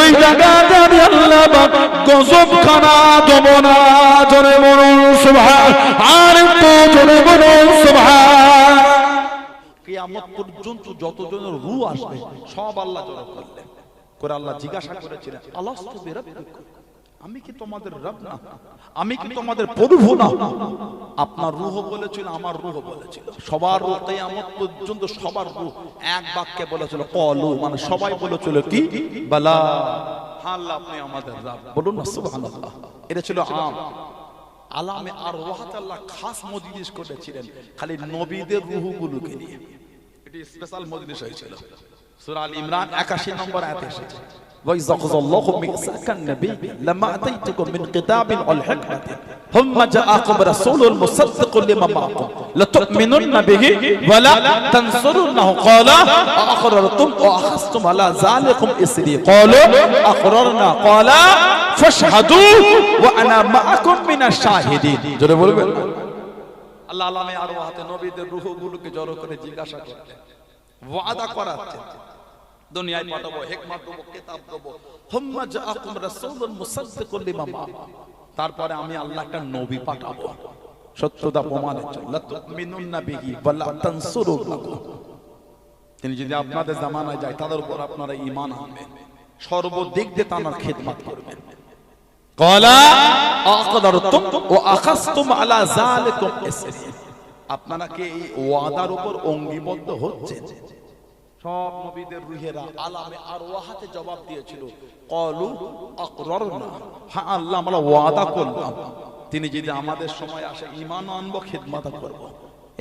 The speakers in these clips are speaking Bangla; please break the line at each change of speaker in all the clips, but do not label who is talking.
ওই জায়গাতে আমি আল্লাহ পাক গজবখানা দেব না। জোরে বলুন সুবহান, আর একটু জোরে বলুন সুবহান। কিয়ামত পর্যন্ত যতজনের রূহ আসবে সব আল্লাহ জড়ো করলেন করে আল্লাহ জিজ্ঞাসা করেছিলেন, আলাস্তু বিরাব্বিকুম, আমি কি তোমাদের রব না? আমি কি তোমাদের প্রভু না? আপনার রূহ বলেছিল, আমার রূহ বলেছিল। সবার রূহ কিয়ামত পর্যন্ত সবার রূহ এক বাক্যে বলেছিল ক্বালু, মানে সবাই বলেছিল কি বালা, হ্যাঁ আল্লাহ আপনি আমাদের রব। বলুন না সুবহানাল্লাহ। এটা ছিল আলামে আর ওয়াহাত আল্লাহ খাস মজলিস করেছিলেন খালি নবীদের রূহগুলোকে নিয়ে। এটি স্পেশাল মজলিস হয়েছিল। সূরা আল ইমরান 81 নম্বর আয়াতে এসেছে, وَإِذْ أَخَذَ اللَّهُ مِيثَاقَ النَّبِيِّينَ لَمَّا آتَيْتُكُم مِّن كِتَابٍ وَحِكْمَةٍ ثُمَّ جَاءَكُمْ رَسُولٌ مُصَدِّقٌ لِّمَا مَعَكُمْ لَتُؤْمِنُنَّ بِهِ وَلَا تَنصُرُنَّهُ قَالَ أَأَقْرَرْتُمْ وَأَخَذْتُمْ عَلَىٰ ذَٰلِكُمْ إِصْرِي قَالُوا أَقْرَرْنَا قَالَ فَاشْهَدُوا وَأَنَا مَعَكُمْ مِنَ الشَّاهِدِينَ। জোরে বলবেন আল্লাহ আলামে আর ওয়াহাতে নবীদের রূহগুলোকে জড়ো করে জিজ্ঞাসা করলেন, ওয়াদা করাচ্ছেন দুনিয়ায় পাঠাবো, হিকমত দেবো, কিতাব দেবো। হুম্মা জাআকুম রাসূলুন মুসাদ্দিকুল লিমা মাআকুম, তারপরে আমি আল্লাহ একটা নবী পাঠাবো সত্যতা প্রমাণের জন্য। লা তুমিনুন্না বিহি ওয়া লা তানসুরুহু, তিনি যদি আপনাদের জামানায় যায় তাদের উপর আপনারা ঈমান আনবেন, সর্বদিক দিয়ে তার খিদমত করবেন। ক্বালা আকদারতুম ওয়া আখাযতুম আলা যালিকুম ইসরি, আপনারা কি এই ওয়াদার উপর অঙ্গীবদ্ধ হচ্ছেন? সব নবীদের রূহেরা আলামে আর ওয়াহাতে জবাব দিয়েছিল ক্বালু আকরারনা, হ্যাঁ আল্লাহ আমরা ওয়াদা করলাম তিনি যদি আমাদের সময় আসে ঈমান আনবো, খিদমত করব।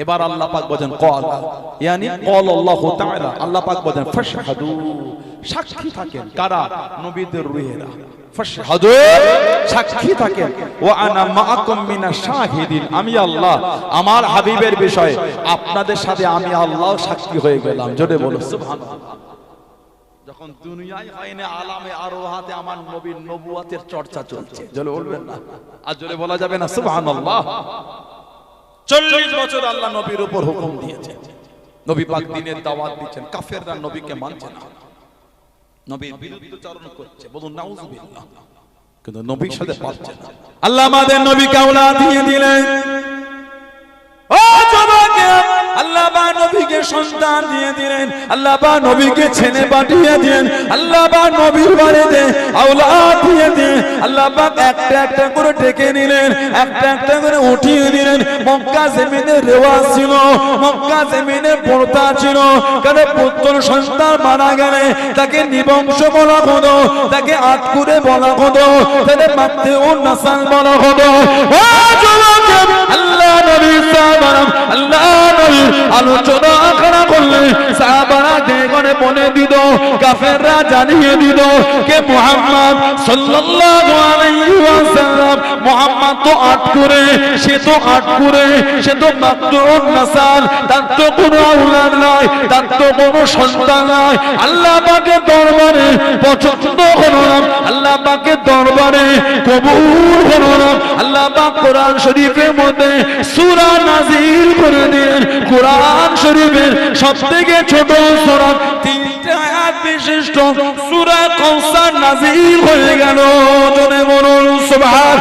এবার আল্লাহ পাক বলেন ক্বালা, ইয়ানি ক্বালা আল্লাহু তাআলা, আল্লাহ পাক বলেন ফাশহাদু, সাক্ষী থাকেন কারা? নবীদের রূহেরা। ফাশহাদু, সাক্ষী থাকেন। ওয়া আনা মাআকুম মিনাশ শাহিদিন, আমি আল্লাহ আমার হাবিবের বিষয়ে আপনাদের সাথে আমি আল্লাহ সাক্ষী হয়ে গেলাম। জোরে বলো সুবহানাল্লাহ। যখন দুনিয়ায় হয়নি আলামে আর ওয়াহাতে আমার নবীর নবুয়তের চর্চা চলছে, জোরে বলবেন না? আর জোরে বলা যাবে না সুবহানাল্লাহ। 40 বছর আল্লাহ নবীর উপর হুকুম দিয়েছেন, নবী পাক দ্বীনের দাওয়াত দিচ্ছেন, কাফেররা নবীকে মানছে না, নবীর বিরুদ্ধাচরণ করছে, বলুন নাউযুবিল্লাহ, কিন্তু নবীর সাথে পারছে না। আল্লাহ আমাদের নবীকে আওলাদ দিয়ে দিলেন। ও জবাকে আল্লাহ বা নবীকে সন্তান দিয়ে দিলেন, আল্লাহ বা নবীকে ছেলে পাঠিয়ে দিলেন, আল্লাহ বা নবীর বাড়িতে আওলাদ দিয়ে দিলেন। আল্লাহ পাক একটা একটা করে ডেকে নিলেন, একটা একটা করে উঠিয়ে দিলেন। মক্কা জমিনে রেওয়াজ ছিল, মক্কা জমিনে প্রথা ছিল, কারণ পুত্র সন্তান মারা গেলে তাকে নিবংশ বলা হতো, তাকে আটকুরে বলা হতো, তাকে মাতৃ নাসাল বলা হতো। ও জবাকে আল্লাহ নবী সাহাবারা আল্লাহ নবী আলোচনা করা করলে সাহাবারা দেখে মনে দিত, কাফেররা জানিয়ে দিত কে মুহাম্মদ সাল্লাল্লাহু আলাইহি ওয়াসাল্লাম, মুহাম্মদ তো আটকুরে, সে তো আটকুরে, সে তো মাকতুন নাসাল, তার তো কোনো আওলাদ নাই, তার তো কোনো সন্তান নাই। আল্লাহ পাকের দরবারে পছন্দ হলো না, আল্লাহ পাকের দরবারে কবুল হলো না। আল্লাহ পাক কোরআন শরীফের মধ্যে সূরা নাযিল করে দিলেন। কোরআন শরীফের সবথেকে ছোট সূরা, 3টা আয়াত বিশিষ্ট সূরা কাউসার নাযিল হয়ে গেল। জোরে বলুন সুবহান,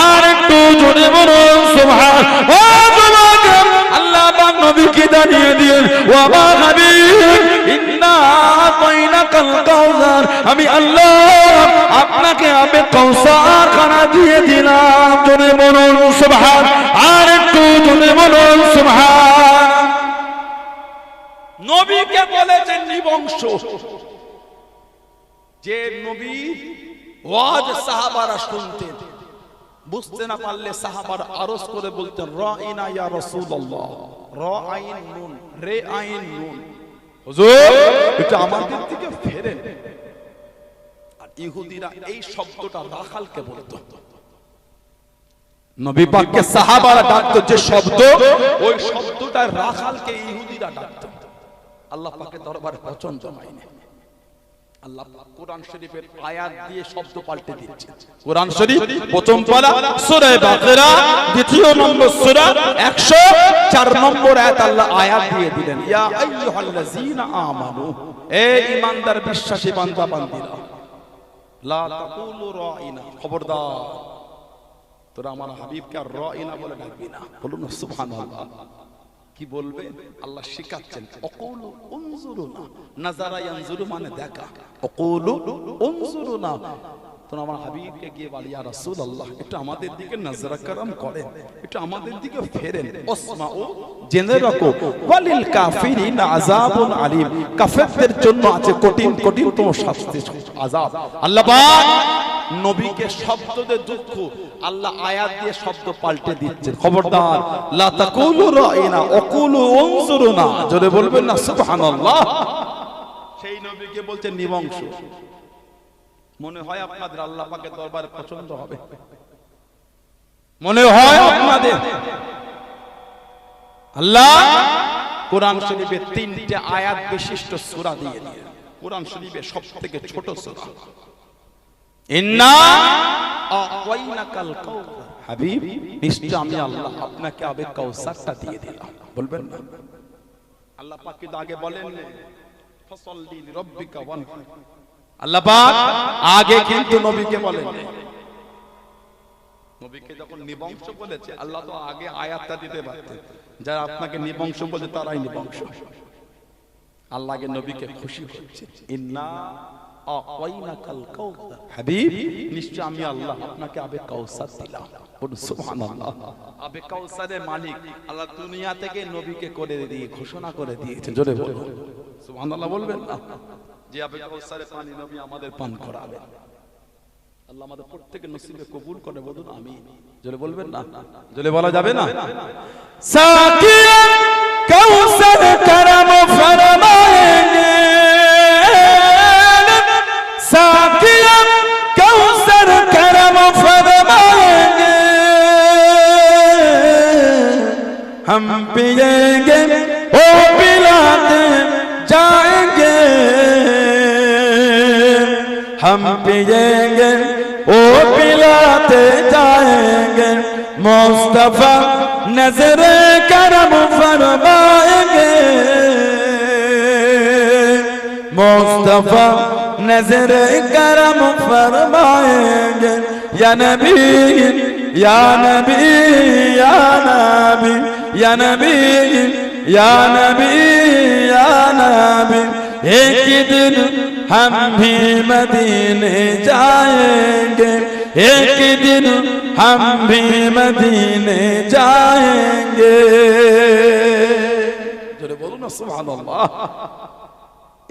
আর একটু জোরে বলুন সুবহান। ও জবাকে আল্লাহ পাক নবীকে জানিয়ে দিলেন, ওয়া মা হাবিব ইন্না আতাইনাকাল কাউসার, আমি আল্লাহ আপনাকে আমি কাউসার খানা দিয়ে দিলাম। জোরে বলুন সুবহান, আর একটু জোরে বলুন সুবহান। নবীকে বলেছেন নিবংশ, যে নবী ওয়াজ সাহাবারা শুনতেন, বুঝতে না পারলে সাহাবারা আরজ করে বলতেন রাইনা ইয়া রাসূলুল্লাহ, রা আইন নুন, রে আইন নুন, হুজুর এটা আমাদের দিকে ফেরেন। আর ইহুদিরা এই শব্দটা রাখালকে বলতো, নবী পাককে সাহাবারা ডাকতো যে শব্দ, ওই শব্দটা রাখালকে ইহুদিরা ডাকতো। আল্লাহ পাকের দরবারে পছন্দ হয়নি। আল্লাহ পাক কোরআন শরীফের আয়াত দিয়ে শব্দ পাল্টে দিয়েছে। কোরআন শরীফ প্রথম পারা সূরা বাকারা, দ্বিতীয় নম্বর সূরা 104 নম্বর আয়াত আল্লাহ আয়াত দিয়ে দিলেন, ইয়া আইয়ুহাল্লাযীনা আমানু, হে ঈমানদার বিশ্বাসী বান্দা বান্দীরা, লা তাকুলু রাইনা, খবরদার তোরা আমার হাবিবকে আর রাইনা বলে ডাকবি না। বলুন না সুবহানাল্লাহ। কি বলবে? আল্লাহ শিখাচ্ছেন, অকুলু উনজুরুনা, নাজারা ইয়ানজুরু মানে দেখা, অকুলু উনজুরুনা, তোরা আমার হাবিবকে গিয়ে বলি ইয়া রাসূলুল্লাহ একটু আমাদের দিকে নজর করম করেন, একটু আমাদের দিকে ফেরেন। ওসমাউ, জেনে রাখো, ওয়ালিল কাফিরিনা আযাবুন আলীম, কাফেরদের জন্য আছে কঠিন কঠিন শাস্তি, আযাব। আল্লাহ পাক নবীকে শব্দ দিয়ে দুঃখ, আল্লাহ আয়াত দিয়ে শব্দ পাল্টে দিচ্ছেন। খবরদার, লা তাকুলু রাইনা ওয়াকুলু উনজুরুনা, জোরে বলবেন না সুবহানাল্লাহ। সেই নবীকে বলছেন নিবংশ। মনে হয় আপনাদের আল্লাহ পাকের দরবারে পছন্দ হবে? মনে হয় আপনাদের? আল্লাহ কোরআন শরীফে 3টে আয়াত বিশিষ্ট সূরা দিয়ে দিয়েছেন। কোরআন শরীফের সবথেকে ছোট সূরা, ইন্না আ'তাইনাকাল কাউসার, হাবিব নিশ্চয় আমি আল্লাহ আপনাকে আবে কাউসারটা দিয়ে দিলাম। বলবেন না? আল্লাহ পাক কিন্তু আগে বলেন ফাসাল্লি লিরাব্বিকা ওয়ানহার, আল্লাহ পাক আগে কিন্তু নবীকে বলেন। নবীকে যখন নিবংশ বলেছে, আল্লাহ তো আগে আয়াতটা দিতে পারতেন, যারা আপনাকে নিবংশ বলে তারাই নিবংশ। আল্লাহ আগে নবীকে খুশি করছে, ইন্না আ'তাইনাকাল কাউসার, হাবিব নিশ্চয় আমি আল্লাহ আপনাকে আবে কাউসার দিলাম। বলুন সুবহানাল্লাহ। আবে কাউসারের মালিক আল্লাহ দুনিয়া থেকে নবীকে করে দিয়ে ঘোষণা করে দিয়েছেন। জোরে বলুন সুবহানাল্লাহ। বলবেন না যে আবে কাউসারের পানি নবী আমাদের পান করাবে? আল্লাহ আমাদের প্রত্যেকের নসিবে কবুল করে। বলুন আমিন। জোরে বলবেন না? জোরে বলা যাবে না? সাকিয়া কাউসার করম ফরমায়েঙ্গে, সাকিয়া কাউসার করম ফরমায়েঙ্গে, हम पिएंगे ओ पिलाते जाएंगे, हम पिएंगे ओ पिलाते जाएंगे, मुस्तफा नजरे करम फरमाएंगे, मुस्तफा नजरे करम फरमाएंगे, या नबी या नबी या नबी या नबी या नबी या नबी, एक दिन हम भी मदीने जाएंगे, एक दिन हम भी मदीने जाएंगे। जोरे बोलो ना सुभानअल्लाह।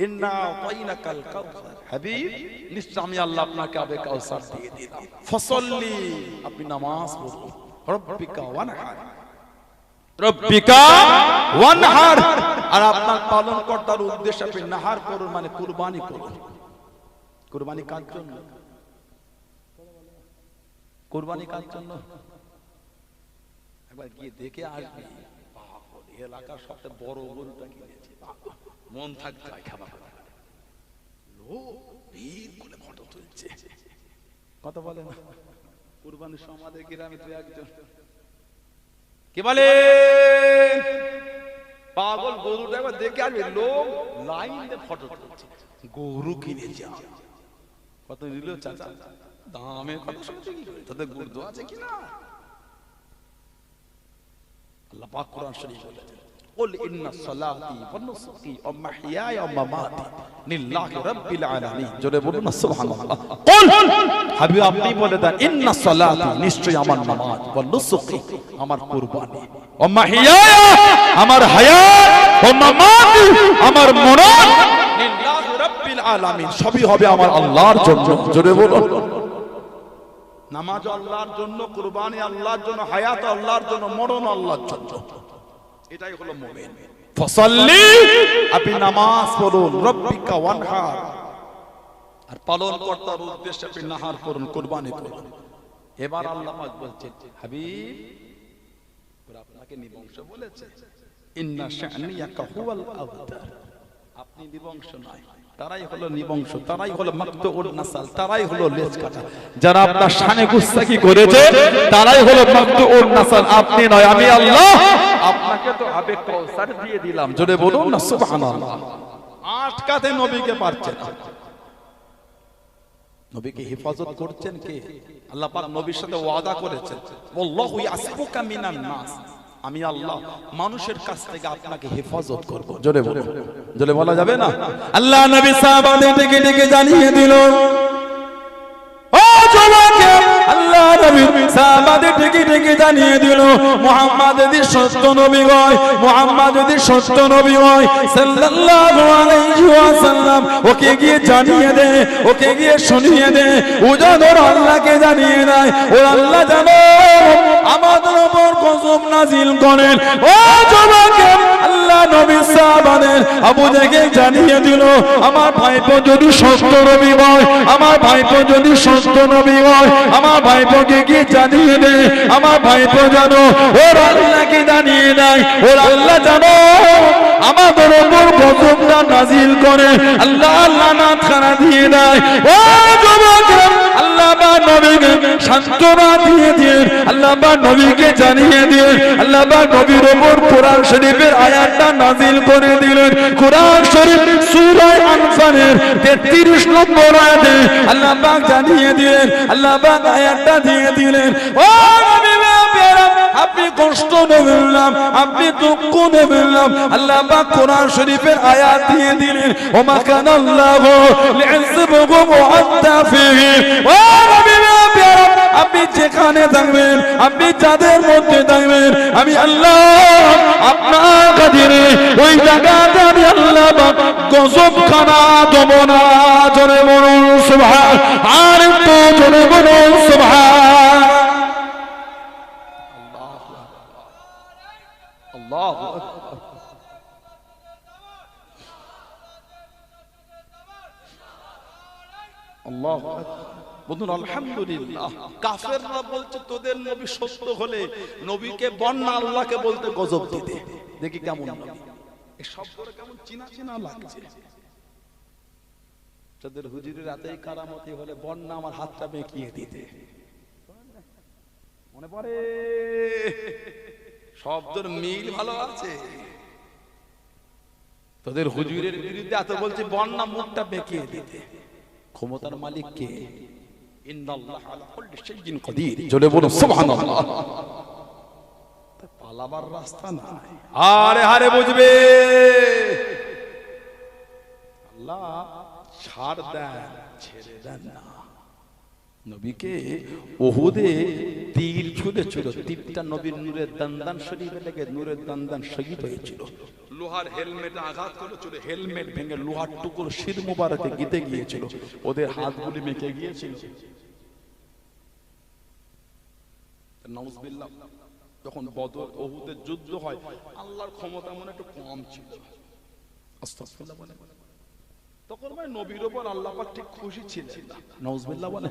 इन्ना आ'ताइनाकाल काउसार, হাবিব নিশ্চয় আমি আল্লাহ আপনাকে আবে কাউসার দিয়ে দিলাম। ফসল্লি, আপনি নামাজ পড়ুন, রব্বিকা ওয়ানহার, রব্বিকা ওয়ানহার, আর আপনার পালনকর্তার উদ্দেশ্যে আপনি নাহার করুন, মানে কুরবানি করুন। কুরবানি কার জন্য? কুরবানি কার জন্য? একবার গিয়ে দেখে আসবি, এলাকার সবচেয়ে বড় গরুটা কিনেছে, মন থাকতে হয় খাবার, লোক ভিড় করে ফটো তুলছে। কথা বলে না? কুরবানির সময় আমাদের গ্রামে তো একজন কি বলে, পাগল গরুটা একবার দেখে আসবে, লোক লাইন দিয়ে ফটো তুলছে, গরু কিনেছে। কত নিল চাচা? দামের কথা শুনছে কি করে? তাদের গরু আছে কিনা? আল্লাহ পাক কোরআন শরীফ বলেছেন, قل إن صلاتي ونسكي ومحياي ومماتي لله رب العالمين। জোরে বলুন না সুবহানাল্লাহ। قل, হাবিব আপনি বলে দেন, ইন্না সালাতি, নিশ্চয় আমার নামাজ, ওয়া নুসুকি, আমার কুরবানি, ওয়া মাহিয়ায়া, আমার হায়াত, ওয়া মামাতি, আমার মরণ, লিল্লাহি রাব্বিল আলামিন, সবই হবে আমার আল্লাহর জন্য। জোরে বলুন। নামাজ আল্লাহর জন্য, কুরবানি আল্লাহর জন্য, হায়াত আল্লাহর জন্য, মরণ আল্লাহর জন্য। এটাই হলো মুমিন। ফসল্লি, আপনি নামাজ পড়ুন, রব্বিকা ওয়ানহার, আর পালনকর্তার উদ্দেশ্যে আপনি নাহার করুন, কুরবানি করুন। এবার আল্লাহ পাক বলছেন, হাবিব আপনাকে নিবংশ বলেছে, ইন্না শানিয়াকা হুয়াল আবতার, আপনি নিবংশ নয়, তারাই হলো নিবংশ, তারাই হলো মাকতুউন নাসাল, তারাই হলো লেজ কাটা। যারা আপনার শানে গুস্তাখি করেছে তারাই হলো মাকতুউন নাসাল, আপনি নয়। আমি আল্লাহ আপনাকে তো আবে কাউসার দিয়ে দিলাম। জোরে বলুন না সুবহানাল্লাহ। আটকাতে নবীকে পারছে না। নবীকে হেফাজত করছেন কে? আল্লাহ পাক নবীর সাথে ওয়াদা করেছেন, আল্লাহু ইয়াসবুকা মিনান নাস, আমি আল্লাহ মানুষের কাছ থেকে আপনাকে হেফাজত করব। জোরে বলো, জোরে বলা যাবে না? আল্লাহ নবী সাহাবাদের ডেকে ডেকে জানিয়ে দিল, ও জওয়াকে, আল্লাহ নবী সাহাবাদের ডেকে ডেকে জানিয়ে দিল, মুহাম্মদ যদি সত্য নবী হয়, মুহাম্মদ যদি সত্য নবী হয় সাল্লাল্লাহু আলাইহি ওয়াসাল্লাম, ওকে গিয়ে জানিয়ে দে, ওকে গিয়ে শুনিয়ে দে, ও যেন আল্লাহকে জানিয়ে দেয়, ও আল্লাহ জানো আমাদের উপর গজব নাজিল করেন। ও জওয়াকে, আল্লাহ নবী সাহাবাদের আবু জাহেল জানিয়ে দিল, আমার ভাইপো যদি সত্য নবী হয়, আমার ভাইপো যদি সত্য নবী হয়, আমার ভাইপোকে গিয়ে জানিয়ে দে, আমার ভাইপো জানো ওর আল্লাহকে জানিয়ে দেয়, ওর আল্লাহ জানো আমাদের উপর গজবটা নাজিল করে, আল্লাহ লানাত খানা দিয়ে দেয়। ও যুবকরা, আল্লাহ বা নবীকে সান্ত্বনা দিয়ে দিয়ে, আল্লাহ বা নবীকে জানিয়ে দিয়ে, আল্লাহ বা নবীর উপর কোরআন শরীফের আয়াতটা নাজিল করে দিলেন। কোরআন শরীফ সূরা আনফালের 33 নম্বর আয়াতে আল্লাহ পাক জানিয়ে দিলেন, আল্লাহ পাক আয়াতটা দিয়ে দিলেন, ও নবী প্যারা, আপনি কষ্ট নেবেন না, আপনি দুঃখ নেবেন না, আল্লাহ পাক কোরআন শরীফের আয়াত দিয়ে দিলেন, ওমা কানাল্লাহু লিয়াযিবহুম ওয়া আনতা ফীহি। ও নবী প্যারা, আপনি যেখানে থাকবেন, আপনি যাদের মধ্যে থাকবেন, আমি আল্লাহ আপনার কাছে ওই জায়গাতে আমি আল্লাহ গজব খানা দেব না। জোরে বলুন সুবহান, আর একটু জোরে বলুন সুবহান। আল্লাহু আকবার, আল্লাহু আকবার। বন্ধুরা আলহামদুলিল্লাহ, কাফেররা বলছে তোদের নবী সত্য হলে নবীকে বন্যা, আল্লাহকে বলতে গজব দিতে। দেখি কেমন নবী, এই শব্দটা কেমন চিনা চিনা লাগছে। তোদের হুজুরের রাতেই কারামতি হলে বন্যা আমার হাতটা বেঁকিয়ে দিতে, মনে পড়ে? শব্দের মিল ভালো আছে। তোদের হুজুরের বিরুদ্ধে এত বলছে বন্যা, মুখটা বেঁকিয়ে দিতে। ক্ষমতার মালিক কে? ইন্নাল্লাহা আলা কুল্লি শাইইন কাদির। জোরে বলো সুবহানাল্লাহ। পালাবার রাস্তা নাই, আরে হারে বুঝবে আল্লাহ ছাড় দেন, ছেড়ে দেন না। নবীকে উহুদে তীর ছুঁড়েছিল, তীরটা নবীর নূরের দান্দান শরীফে লেগে নূরের দান্দান শহীদ হয়েছিল। লোহার হেলমেট আঘাত করেছিল, হেলমেট ভেঙে লোহার টুকরো শির মুবারকে গিতে গিয়েছিল, ওদের হাতগুলি মেকে গিয়েছিল। নাউজুবিল্লাহ, যখন বদর উহুদের যুদ্ধ হয়, আল্লাহর ক্ষমতা মনে একটু কম ছিল, আস্তাগফিরুল্লাহ বলে, তখন ভাই নবীর উপর আল্লাহ পাক ঠিক খুশি ছিলেন না। নাউজুবিল্লাহ বলে,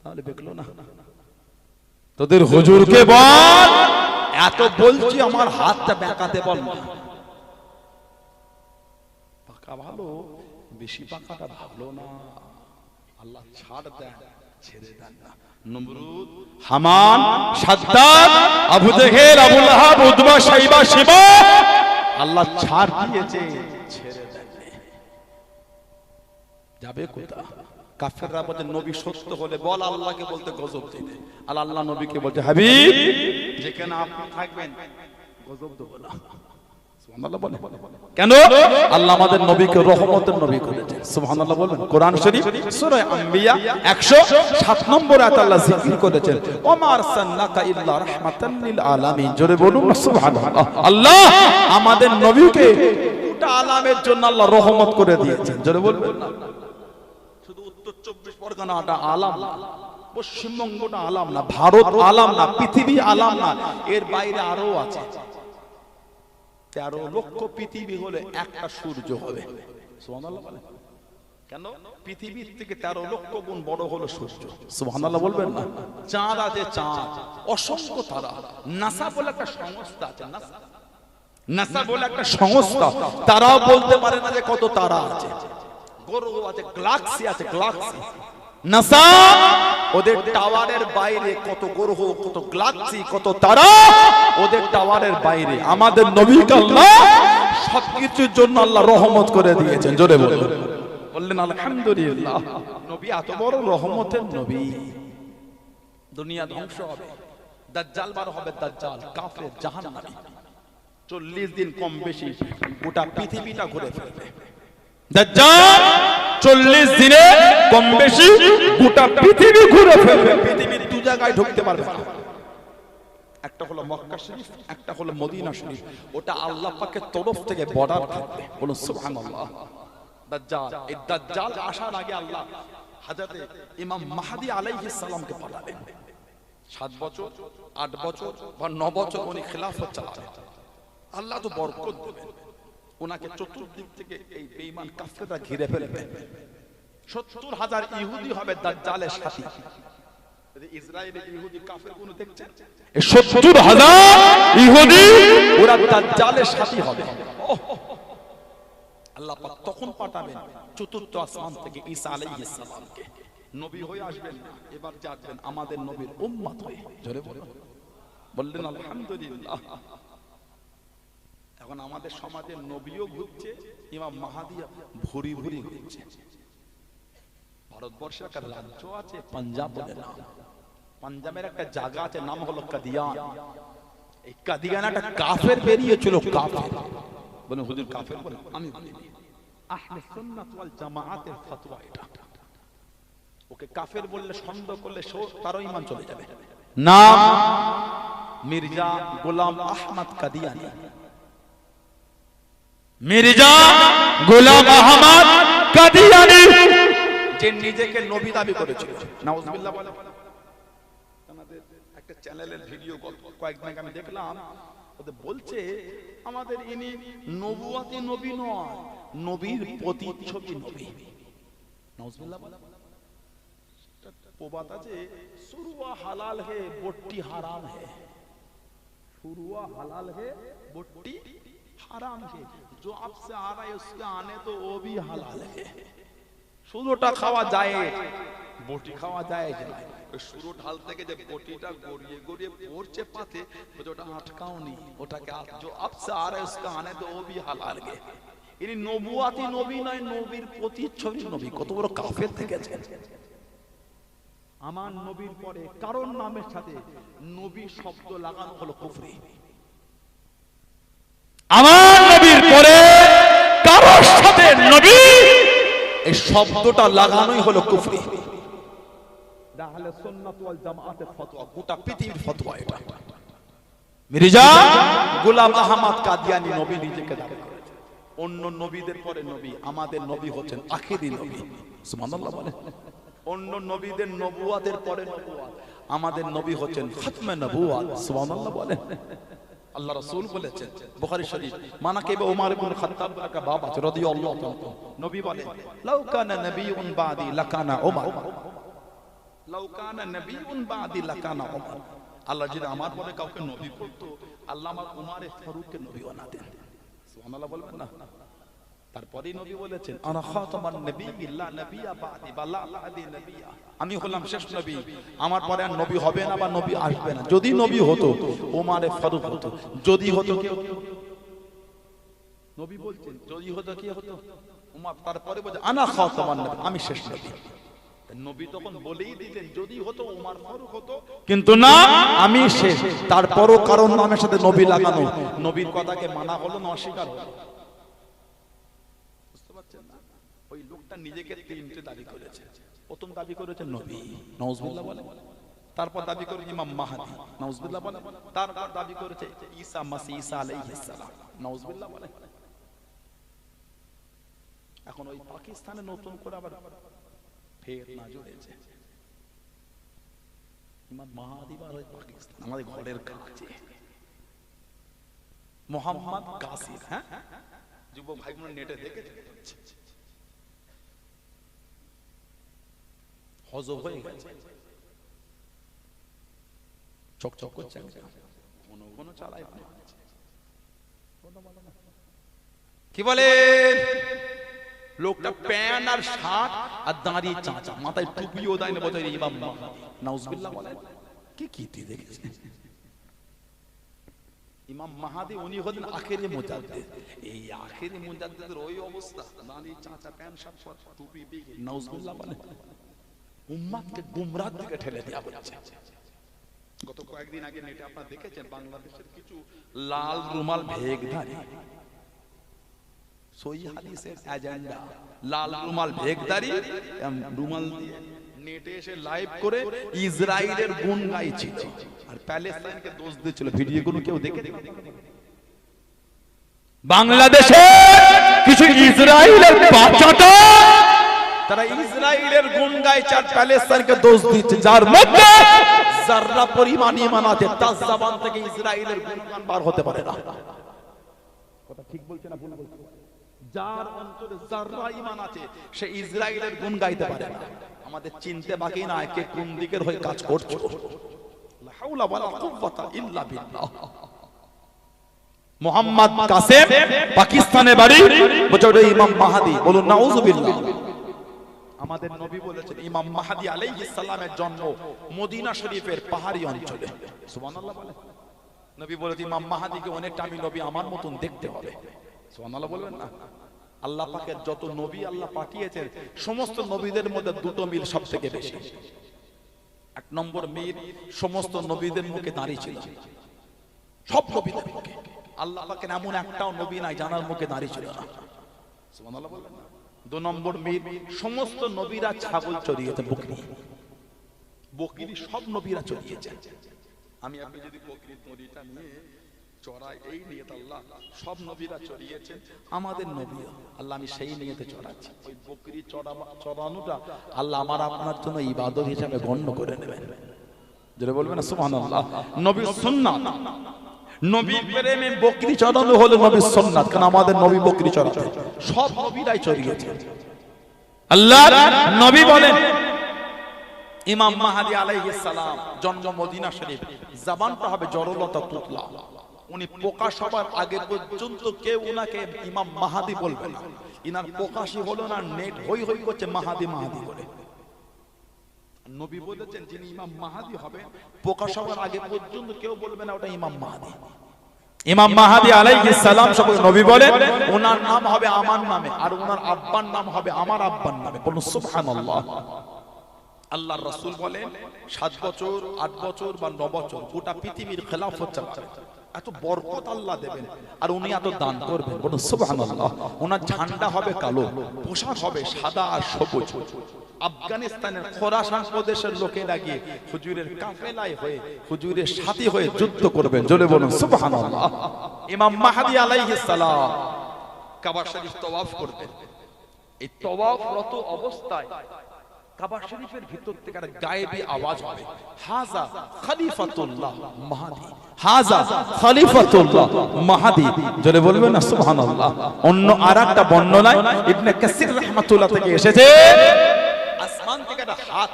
তাহলে দেখলো না তোদের হুজুরকে বল, এত বলছি আমার হাতটা বেঁকাতে বল না। পাকা ভালো, বেশি পাকাটা ভালো না। আল্লাহ ছাড় দেন, ছেড়ে দেন না। নমরুদ, হামান, সাদ্দাদ, আবু জেহেল, আবু লাহাব, উতবা, শাইবা, শিবা, আল্লাহ ছাড় দিয়েছে, ছেড়ে দেন। যাবে কোথায়? কাফেররা বলে নবী সত্য হলে বল আল্লাহকে বলতে গজব দিতে, আর আল্লাহ নবীকে বলতে হাবিব যেখানে আপনি থাকবেন গজব দেব না। সুবহানাল্লাহ বলে, কেন? আল্লাহ আমাদের নবীকে রহমতের নবী করেছেন। সুবহানাল্লাহ বলেন। কোরআন শরীফ সূরা আম্বিয়া 107 নম্বর আয়াত আল্লাহ জিকির করেছেন, ওমা আরসালনাকা ইল্লা রাহমাতাল লিল আলামিন। জোরে বলুন সুবহানাল্লাহ। আল্লাহ আমাদের নবীকে গোটা আলামের জন্য আল্লাহ রহমত করে দিয়েছেন। জোরে বলবেন না? শুধু উত্তর 24 পরগনাটা আলাম না, পশ্চিমবঙ্গটা আলাম না, ভারত আলাম না, পৃথিবী আলাম না, এর বাইরে আরো আছে। 13 লক্ষ পৃথিবী হলে একটা সূর্য হবে। সুবহানাল্লাহ বলেন। কেন? পৃথিবীর থেকে 13 লক্ষ গুণ বড় হলো সূর্য। সুবহানাল্লাহ বলবেন না? চাঁদ আছে, চাঁদ, অসংখ্য তারা। নাসা বলে একটা সংস্থা আছে, নাসা বলে একটা সংস্থা, তারাও বলতে পারে না যে কত তারা আছে। গ্রহ আছে, গ্যালাক্সি আছে, গ্যালাক্সি। নাসা ওদের টাওয়ারের বাইরে কত গ্রহ, কত গ্যালাক্সি, কত তারা ওদের টাওয়ারের বাইরে। আমাদের নবীকে আল্লাহ সবকিছুর জন্য আল্লাহ রহমত করে দিয়েছেন। জোরে বলুন। বললেন আলহামদুলিল্লাহ। নবী এত বড় রহমতের নবী। দুনিয়া ধ্বংস হবে, দাজ্জাল বার হবে, দাজ্জাল কাফের জাহান্নামী। 40 দিন কম বেশি গোটা পৃথিবীটা ঘুরে ফেলবে দাজ্জাল। 40 দিনে কম বেশি গোটা পৃথিবী ঘুরে ফেলবে। পৃথিবীর দু জায়গায় ঢুকতে পারবে না, একটা হলো মক্কা শরীফ, একটা হলো মদিনা শরীফ। ওটা আল্লাহ পাকের তরফ থেকে বর্ডার থাকবে। বলুন সুবহানাল্লাহ। দাজ্জাল, এই দাজ্জাল আসার আগে আল্লাহ হযরতে ইমাম মাহদী আলাইহিস সালামকে পাঠাবেন। 7 বছর 8 বছর বা 9 বছর উনি খিলাফত চালাবেন। আল্লাহ তো বরকত দেবেন। ওনাকে চতুর্দিক থেকে এই বেঈমান কাফেররা ঘিরে ফেলবে। 70,000 ইহুদি হবে দাজ্জালের সাথী। ইসরায়েলের ইহুদি কাফের কোন দেখছেন? 70,000 ইহুদি ওরা দাজ্জালের সাথী হবে। আল্লাহ পাক তখন পাঠাবেন চতুর্থ আসমান থেকে ঈসা আলাইহিস সালামকে। নবী হয়ে আসবেন না, এবার যাবেন আমাদের নবীর উম্মত হয়ে। জোরে বললেন আলহামদুলিল্লাহ। এখন আমাদের সমাজে নবীও ঘুরছে, ইমাম মাহদী ভুরি ভুরি ঘুরছে। ভারতবর্ষের একটা রাজ্য আছে পাঞ্জাব বলে নাম। পাঞ্জাবের একটা জায়গা আছে নাম হলো কাদিয়ান। এই কাদিয়ানে একটা কাফের বেরিয়েছিল, কাফের। বলে হুজুর কাফের বলে? আমি বলিনি, আহলে সুন্নাত ওয়াল জামাআতের ফতোয়া এটা। ওকে কাফের বললে সন্দেহ করলে তারও ঈমান চলে যাবে। নাম মির্জা গোলাম আহমদ কাদিয়ানী। মির্জা গোলাম আহমদ কাদিয়ানী, যে নিজেকে নবী দাবি করেছিল। নাউজুবিল্লাহ বলে। আমাদের একটা চ্যানেলের ভিডিও কয়েকদিন আগে আমি দেখলাম, ওদের বলছে আমাদের ইনি নবুয়াতি নবী নয়, নবীর প্রতিচ্ছবি নবী। নাউজুবিল্লাহ বলে। প্রবাদ আছে, সুরুয়া হালাল হে বট্টি হারাম হে। সুরুয়া হালাল হে বট্টি হারাম হে। जो आपसे आ रहा है उसके आने तो वो भी हलाल है। সুরোটা খাওয়া যায়, বটি খাওয়া যায় না। ওই সুরো ঢাল থেকে যে বটিটা গড়িয়ে গড়িয়ে পড়ছে পাতে, ওটা আটকাওনি। ওটাকে जो आपसे आ रहा है उसका आने तो वो भी हलाल है। ইনি নবুয়াতি নবী নয়, নবীর প্রতিচ্ছবি নবী। কত বড় কাফের থেকেছে। আমার নবীর পরে কারণ নামের সাথে নবী শব্দ লাগানো হলো কুফরি। আমার নবীর পরে কারোর সাথে নবী এই শব্দটা লাগানোই হলো কুফরি। আহলে সুন্নাত ওয়াল জামাআতের ফতোয়া, গোটা পৃথিবীর ফতোয়া এটা। মির্জা গোলাম আহমদ কাদিয়ানী নবী নিজেকে দাবি করেছে। অন্য নবীদের পরে নবী, আমাদের নবী হচ্ছেন আখিরি নবী। সুবহানাল্লাহ বলে। অন্য নবীদের নবুয়াতের পরে নবুয়াত, আমাদের নবী হচ্ছেন খাতমে নবুয়াত। সুবহানাল্লাহ বলে। আল্লাহ রাসূল বলেছেন বুখারী শরীফ, মানাকিব উমর ইবনে খাত্তাব কা বাবা রাদিয়াল্লাহু তাআলা, নবী বলেন লাউ কানা নবিয়ুন বাদি লাকানা উমর। লাউ কানা নবিয়ুন বাদি লাকানা উমর। আল্লাহ যদি আমার পরে কাউকে নবী করতো, আল্লাহ আমার উমরে ফারুককে নবী বানাতেন। সুবহানাল্লাহ বলবেন না? তারপরেই নবী বলেছেন আনা খাতামান নবিয়্যিন লা নবিয়্যা বাদি বালা বাদি নবিয়্যা। আমি হলাম শেষ নবী, আমার পরে আর নবী হবে না বা নবী আসবে না। যদি নবী হতো ওমরে ফারুক হতো, যদি হতো কে হতো? নবী বলছেন যদি হতো কে হতো? ওমর। তারপরে বলে আনা খাতামান নবী, আমি শেষ নবী। নবী তখন বলেই দিলেন যদি হতো ওমর ফারুক হতো, কিন্তু না, আমি শেষ। তারপরও কারণ নামের সাথে নবী লাগানো, নবীর কথাকে মানা হলো না অস্বীকার হলো। ওই লোকটা নিজেকে তিনটে দাবি করেছে। প্রথম দাবি করেছে নবী, নাউজুবিল্লাহ বলে। তারপর দাবি করেছে ইমাম মাহদী, নাউজুবিল্লাহ বলে। তারপর দাবি করেছে ঈসা মাসিহ, ঈসা আলাইহিস সালাম, নাউজুবিল্লাহ বলে। এখন ওই পাকিস্তানে নতুন করে আবার ফের না জুড়েছে ইমাম মাহদী। আর ওই পাকিস্তান আমাদের ঘরের কাছে মোহাম্মদ কাসির। হ্যাঁ, যুবক ভাইগুলো নেটে দেখেছে, হজব হয়ে গেছে, চকচক করছে, কোন কোন চালায়। কি বলে লোকটা? প্যান্ট আর শার্ট আর দাঁড়িয়ে চাঁচা, মাথায় টুপিও দেয় না, বোধহয় ইমাম নাউজুবিল্লাহ বলে। কি কীর্তি দেখেছে! ইমাম মাহাদি উনি হলেন আখেরি মুজাদ্দিদ। এই আখেরি মুজাদ্দিদের ওই অবস্থা, নানি চাচা প্যান্ট শার্ট পর টুপি বিগে নাউজুবিল্লাহ বলে উম্মতকে গুমরাহ দিকে ঠেলে দেয়া হচ্ছে। গত কয়েকদিন আগে নেটে আপনারা দেখেছেন বাংলাদেশের কিছু লাল রুমাল ভেগধারী, সহি হাদিসের এজেন্ডা, লাল রুমাল ভেগধারী রুমাল দিয়ে নেটে এসে লাইভ করে ইসরায়েলের গুণ গাইছিল আর প্যালেস্টাইনকে দোষ দিচ্ছিল। ভিডিওগুলো কেউ দেখে? বাংলাদেশে কিছু ইসরায়েলের বাচ্চাটা তারা ইসরায়েলের গুণ গাইছে আর প্যালেস্টাইনকে দোষ দিচ্ছে, যার মধ্যে যারা পরিমাণ ঈমান আছে তার জবান থেকে ইসরায়েলের গুণগান বার হতে পারে না। কথা ঠিক বলছে না ভুল বলছে? যার অন্তরে যারা ঈমান আছে সে ইসরায়েলের গুণ গাইতে পারে না। আমাদের চিনতে বাকি না কে কোন দিকের হয়ে কাজ করছে। লা হাওলা ওয়ালা কুওয়াতা ইল্লা বিল্লাহ। মোহাম্মদ কাসেম পাকিস্তানে বাড়ি, বলছে ওটা ইমাম মাহাদি, বলুন নাউজুবিল্লাহ। আমাদের নবী বলেছেন ইমাম মাহাদি আলাইহিস সালামের জন্ম মদিনা শরীফের পাহাড়ি অঞ্চলে। সুবহানাল্লাহ বলে নবী বলেছেন ইমাম মাহাদিকে অনেকটা আমি নবী আমার মতন দেখতে হবে। সুবহানাল্লাহ বলবেন না? আল্লাহ পাকের যত নবী আল্লাহ পাঠিয়েছেন সমস্ত নবীদের মধ্যে দুটো মিল সবথেকে বেশি। এক নম্বর মিল, সমস্ত নবীদের মুখে দাঁড়িয়ে ছিল, সব নবীদের মুখে। আল্লাহ পাকের এমন একটাও নবী নাই জানার মুখে দাঁড়িয়ে ছিল না। সুবহানাল্লাহ বলবেন না? দু নম্বর মিল, সমস্ত নবীরা ছাগল চড়িয়েছে, বকরি বকরি সব নবীরা চড়িয়েছে। আমি আপনি যদি বকরির দড়িটা নিয়ে চড়াই, এই নিয়ত আল্লাহ সব নবীরা চড়িয়েছেন, আমাদের নবী আল্লাহ আমি সেই নিয়তে চড়াচ্ছি। ওই বকরি চড়ানোটা আল্লাহ আমার আপনার জন্য ইবাদত হিসেবে গণ্য করে নেবেন। যেটা বলবেন না সুবহানাল্লাহ। নবীর সুন্নাত, নবীর প্রেমে বকরি চড়ানো হলো নবীর সুন্নাত, কারণ আমাদের নবী বকরি চড়াতেন, সব নবীরাই চড়িয়েছে। আল্লাহর নবী বলেন ইমাম মাহাদি আলাইহিস সালাম জন্ম মদিনা শরীফ, জবানটা হবে জড়লতা তুতলা। উনি প্রকাশ হবার আগে পর্যন্ত কেউ উনাকে ইমাম মাহাদি বলবে না। ইনার প্রকাশই হলো না, নেট হই হই করছে মাহাদি মাহাদি বলে। নবী বলেছেন যিনি ইমাম মাহাদি হবে প্রকাশ হবার আগে পর্যন্ত কেউ বলবে না ওটা ইমাম মাহাদি। ইমাম মাহাদি আলাইহিস সালাম সব নবী বলেন ওনার নাম হবে আমার নামে আর ওনার আব্বার নাম হবে আমার আব্বার নামে। বলুন সুবহানাল্লাহ। আল্লাহর রাসূল বলেন 7 বছর 8 বছর বা 9 বছর গোটা পৃথিবীর খেলাফত চালাবে, এত বরকত আল্লাহ দেবেন আর উনি এত দান করবেন। বলুন সুবহানাল্লাহ। ওনার ঝান্ডা হবে কালো, পোশাক হবে সাদা আর সবুজ। আফগানিস্তানের খোরাসান প্রদেশের লোকেরা গিয়ে হুজুরের কাফেলায় হয়ে হুজুরের সাথী হয়ে যুদ্ধ করবেন। জোরে বলুন সুবহানাল্লাহ। ইমাম মাহদী আলাইহিস সালাম কাবা শরীফ তওয়াফ করবেন। এই তওয়াফরত অবস্থায় কাবা শরীফের ভিতর থেকে একটা গায়েবী আওয়াজ হবে, হাযা খলিফাতুল্লাহ মাহদী, হাযা খলিফাতুল্লাহ মাহদী। জোরে বলবেন না সুবহানাল্লাহ। অন্য আরেকটা বর্ণনায় ইবনে কাসির রাহমাতুল্লাহ থেকে এসেছে আসমান থেকে একটা হাত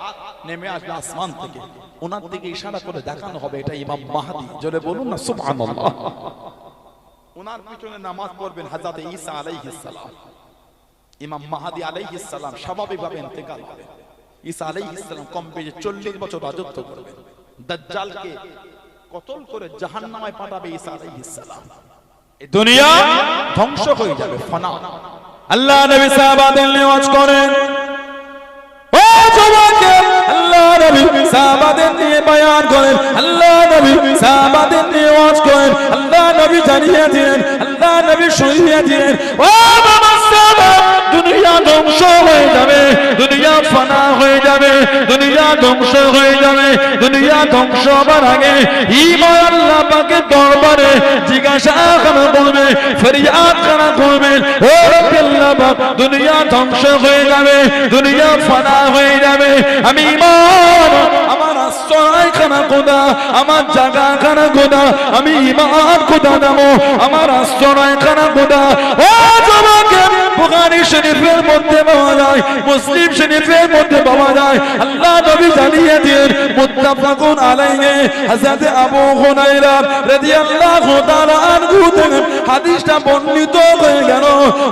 নেমে আসবে, আসমান থেকে ওনার দিকে ইশারা করে দেখানো হবে এটা ইমাম মাহদী। জোরে বলুন না সুবহানাল্লাহ। ওনার পিছনে নামাজ পড়বেন হযরত ঈসা আলাইহিস সালাম। ইমাম মাহদী আলাইহিস সালাম স্বাভাবিকভাবে ইন্তেকাল হবে। ঈসা আলাইহিস সালাম কমপক্ষে 40 বছর রাজত্ব করবেন। দাজ্জালকে কতল করে জাহান্নামে পাঠাবে ঈসা আলাইহিস সালাম। এই দুনিয়া ধ্বংস হয়ে যাবে, ফানা। আল্লাহ নবী সাহাবাদের নিয়ে করেন, ও জওয়ানকে আল্লাহ নবী সাহাবাদের নিয়ে বয়ান করেন, আল্লাহ নবী সাহাবাদের নিয়ে ওয়াজ করেন। আল্লাহ নবী জানিয়ে দিলেন, আল্লাহ নবী শুনিয়ে দিলেন, ও বাবা সাহাবা, দুনিয়া ধ্বংস হয়ে যাবে, দুনিয়া ফানা হয়ে যাবে, দুনিয়া ধ্বংস হয়ে যাবে। দুনিয়া ধ্বংস হবার আগে ঈমান আল্লাহ পাকের দরবারে জিজ্ঞাসা করা করবে, ফরিয়াদ করা করবে, ও আল্লাহ পাক দুনিয়া ধ্বংস হয়ে যাবে, দুনিয়া ফানা হয়ে যাবে, আমি ঈমান আমার আশ্রয় খানা খোদা, আমার জায়গা খানা খোদা, আমি ঈমান খোদা নামো আমার আশ্রয় খানা খোদা। ও জওয়ানকে বুখারী শরীফের মধ্যে পাওয়া যায়, মুসলিম শরীফের মধ্যে পাওয়া যায়। আল্লাহ নবী জানিয়ে দিলেন মুত্তাফাকুন আলাইহি, হযরত আবু হুরায়রা রাদিয়াল্লাহু তাআলা আনহু কুতে হাদিসটা বর্ণিত হয়ে গেল।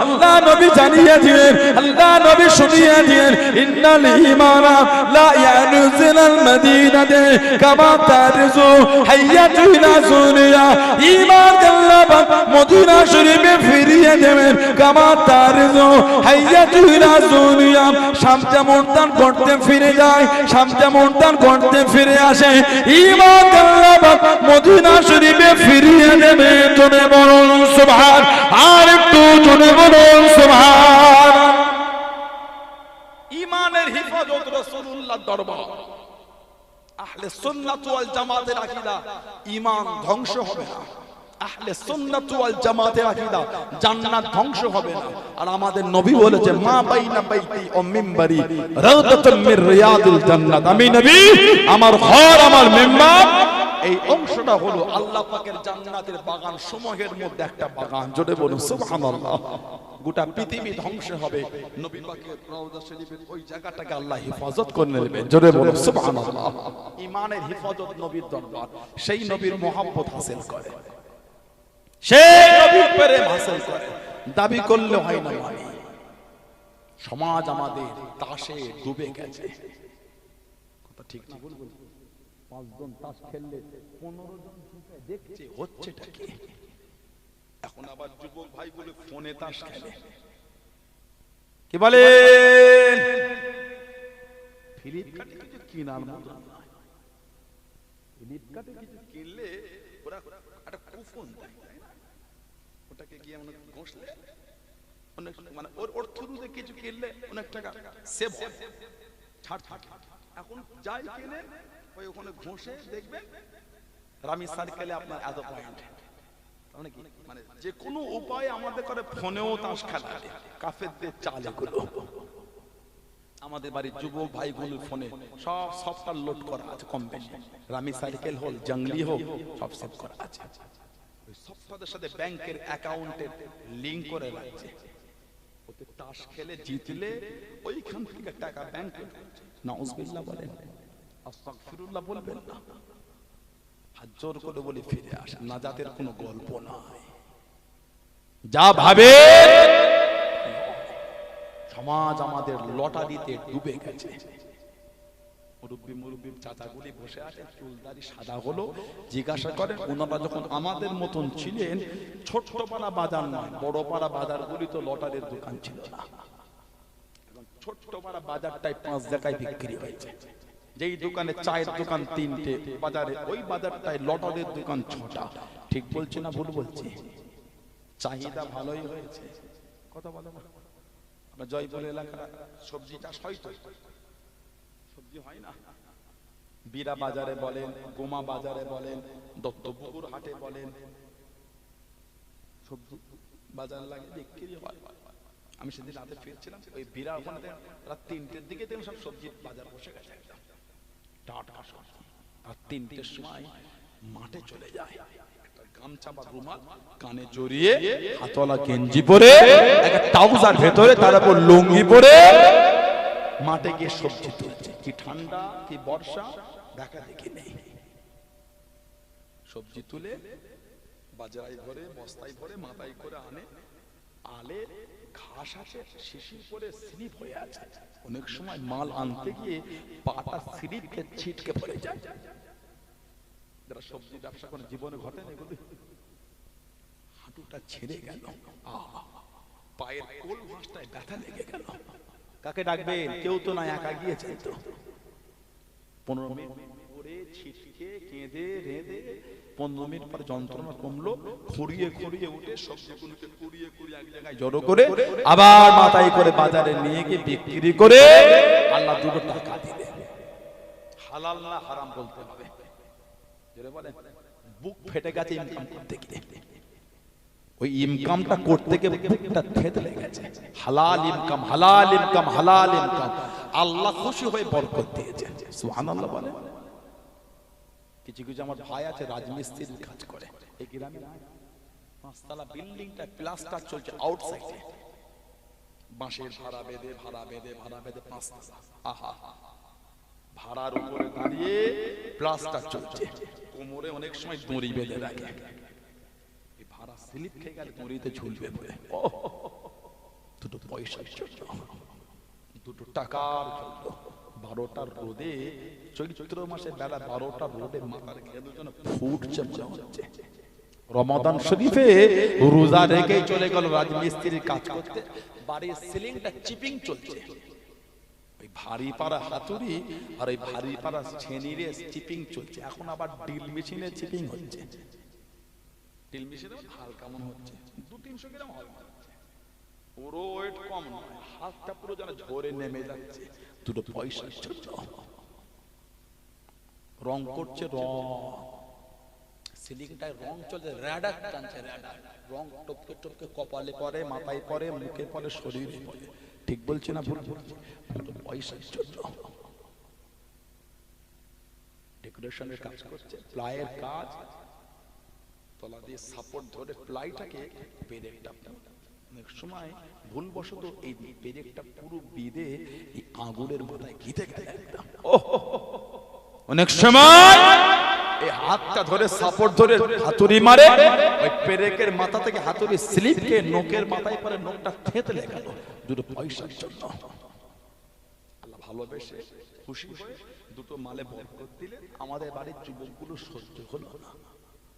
আল্লাহ নবী জানিয়ে দিলেন, আল্লাহ নবী শুনিয়ে দিলেন, ইন্নাল ঈমানা লা ইয়ানুজিলাল মাদিনাতে কামা তারজু হাইয়াতু ইলা সুনিয়া। ঈমান আল্লাহ পাক মদিনা শরীফে ফিরিয়ে দেবেন কামা তারজু হাইয়াতু ইলা সুনিয়া। শাম যেমন তান করতে ফিরে যায়, শাম যেমন তান করতে ফিরে আসে, ঈমান আল্লাহ পাক মদিনা শরীফে ফিরিয়ে দেবে। জোরে বলুন সুবহান, আর একটু জোরে বলুন সুবহান। ঈমানের হিফাজত রাসূলুল্লাহর দরবার। আহলে সুন্নাত ওয়াল জামাতের আকীদা, ঈমান ধ্বংস হবে না। আহলে সুন্নাত ওয়াল জামাতের আকীদা, জান্নাত ধ্বংস হবে না। আর আমাদের নবী বলেছে, মা বাইনা বাইতি ও মিম্বারি রাউদাতুম মির রিয়াদিল জান্নাত। আমি নবী, আমার ঘর, আমার মিম্বার, এই অংশটা হলো আল্লাহ পাকের জান্নাতের বাগান সমূহের মধ্যে একটা বাগান। জোরে বলুন সুবহানাল্লাহ। গোটা পৃথিবী ধ্বংস হবে, নবী পাকের রওজা শরীফের ওই জায়গাটাকে আল্লাহ হেফাজত করে নেবেন। জোরে বলুন সুবহানাল্লাহ। ঈমানের হেফাজত নবীর দরবার, সেই নবীর মহব্বত হাসিল করে, সেই নবীর প্রেম হাসিল করে। দাবি করলে হয় না। মানে সমাজ আমাদের তাসে ডুবে গেছে। কথা ঠিক না বলবো? 5 জন তাস খেললে 15 জন দেখছে, হচ্ছেটা কি? এখন আবার যুবক ভাই বলে ফোনে তাস খেলে। কি বলে? ফ্লিপকার্টে কিছু কিনার মতো না। ফ্লিপকার্টে কিছু কিনলে ওরা একটা কুপন দেয়, ওটাকে গিয়ে আমরা ঘষলে অনেক, মানে ওর থ্রুতে কিছু কিনলে অনেক টাকা সেভ হয়, ছাড় থাকে। এখন যাই কিনে ওই ওখানে ঘষে দেখবেন রামি সার্কেলে আপনার এত পয়েন্ট। মানে কি, মানে যে কোনো উপায় আমাদের করে ফোনেও তাস খেলা, কাফেরদের চাল এগুলো। আমাদের বাড়ির যুবক ভাইগুলোর ফোনে সব সফটওয়্যার লোড করা আছে, কম বেশি। রামি সার্কেল হোক, জঙ্গলি হোক, সব সেভ করা আছে। ওই সফটওয়্যারের সাথে ব্যাংকের অ্যাকাউন্টের লিংক করে রাখছে। ওতে তাস খেলে জিতলে ওইখান থেকে টাকা ব্যাংকে। নাউজুবিল্লাহ বলেন, আস্তাগফিরুল্লাহ বলবেন না। হাত জোর করে বলি ফিরে আসে, নাজাতের কোনো গল্প নাই। যা ভাবে সমাজ আমাদের লটারিতে ডুবে গেছে। মুরব্বী চাচাগুলি বসে আছে, চুলদারি সাদা হলো, জিজ্ঞাসা করেন ওনারা যখন আমাদের মতন ছিলেন, ছোট্ট পাড়া বাজার নয়, বড় পাড়া বাজারগুলি তো লটারির দোকান ছিল না। ছোট্ট পাড়া বাজারটাই 5 জায়গায় বিক্রি হয়েছে। যেই দোকানে চায়ের দোকান 3টে, বাজারে ওই বাজারটাই লটারির দোকান 6টা। ঠিক বলছি না ভুল বলছি? চাহিদা ভালোই হয়েছে। কথা বলে না? আপনার জয়পুর এলাকার সবজি চাষ হয় তো? সবজি হয় না? বীরা বাজারে বলেন, গোমা বাজারে বলেন, দত্তপুকুর হাটে বলেন, সবজি বাজার লাগে বিক্রি হয়। আমি সেদিন রাতে ফিরছিলাম, ওই বীরা ওখানে রাত 3টের দিকে সব সবজির বাজার বসে গেছে। টাটকা সবজি। আর 3টের সময় মাঠে চলে যায়, একটা গামছা বা রুমাল কানে জড়িয়ে, হাতওয়ালা গেঞ্জি পরে, একটা ট্রাউজার ভেতরে, তার উপর লুঙ্গি পরে মাঠে গিয়ে সবজি তুলছে। কি ঠান্ডা, কি বর্ষা, দেখা দেখি নেই। সবজি তুলে বাজারে ভরে, বস্তায় ভরে, মাথায় করে আনে। আলে ঘাস আছে, শিশির পরে স্লিপ হয়ে আছে। অনেক সময় মাল আনতে গিয়ে পাটা স্লিপ খেয়ে ছিটকে পড়ে যায়। যারা সবজি ব্যবসা করে জীবনে ঘটে না এগুলো। হাঁটুটা ছেড়ে গেল, পায়ের কোল ভাঁজটায় ব্যথা লেগে গেল। কাকে ডাকবেন? কেউ তো না, একা গিয়েছেন তো। 15 মিনিট পরে ছিটকে কেঁদে রেঁদে 15 মিনিট পর যন্ত্রণা কমলো, খুঁড়িয়ে খুঁড়িয়ে উঠে সবজিগুলোকে কুড়িয়ে কুড়িয়ে এক জায়গায় জড়ো করে আবার মাথায় করে বাজারে নিয়ে গিয়ে বিক্রি করে আল্লাহ 2 টাকা দিলে। হালাল না হারাম বলতে হবে। যেটা বলেন বুক ফেটে গেছে ইনকাম করতে গিয়ে। ওই ইনকামটা করতে গিয়ে বুকটা থেতলে গেছে। হালাল ইনকাম, হালাল ইনকাম, হালাল ইনকাম। আল্লাহ খুশি হয়ে বরকত দিয়েছে। সুবহানাল্লাহ বলেন। কিছু কিছু আমার ভাই আছে রাজমিস্ত্রির কাজ করে, এই গ্রামে 5 তলা বিল্ডিংটা প্লাস্টার চলছে আউটসাইডে। বাঁশের ভাড়া বেঁধে 5 তলা। আহা, ভাড়ার উপরে দাঁড়িয়ে প্লাস্টার চলছে, কোমরে অনেক সময় দড়ি বেঁধে রাখে। ভাড়া স্লিপ খেয়ে গেলে দড়িতে ঝুলবে বলে দুটো পয়সার জন্য, দুটো টাকার জন্য 12টার রোদে, চৈত্র মাসে বেলা 12টার রোদে মাথার ঘের জন্য ফুটছে মনে হচ্ছে। রমাদান শরীফে রোজা রেখে চলে গেল রাজমিস্ত্রির কাজ করতে, বাড়ির সিলিংটা চিপিং চলছে, ওই ভারী পাড়া হাতুড়ি আর ওই ভারী পাড়া ছেনিরে চিপিং চলছে। এখন আবার ড্রিল মেশিনে চিপিং হচ্ছে, ড্রিল মেশিনে হালকা মনে হচ্ছে 200-300 গ্রাম হবে, পুরো ওয়েট কম নয়, হাতটা পুরো যেন ঝরে নেমে যাচ্ছে। দুটো পয়সার জন্য রং করছে, রং সিলিংটায় রং চলছে, র্যাডার টানছে, র্যাডার রং টপকে টপকে কপালে পড়ে, মাথায় পড়ে, মুখে পড়ে, শরীরে পড়ে। ঠিক বলছি না ভুল বলছি? দুটো পয়সার জন্য ডেকোরেশনের কাজ করছে, প্লাইয়ের কাজ, তলা দিয়ে সাপোর্ট ধরে প্লাইটাকে পেরেকটা, অনেক সময় ভুলবশত এই পেরেকটা পুরো বেঁধে এই আগুনের মাথায় ঘিতে গেলে একদম, অনেক সময় এই হাতটা ধরে সাপোর্ট ধরে হাতুড়ি মারে, ওই পেরেকের মাথা থেকে হাতুড়ি স্লিপ খেয়ে নোকের মাথায় পরে নোকটা থেঁতলে গেল। দুটো পয়সার জন্য আল্লাহ ভালোবেসে খুশি হয়ে দুটো মালে বরকত দিলেন। আমাদের বাড়ির যুবকগুলো সহ্য হলো না,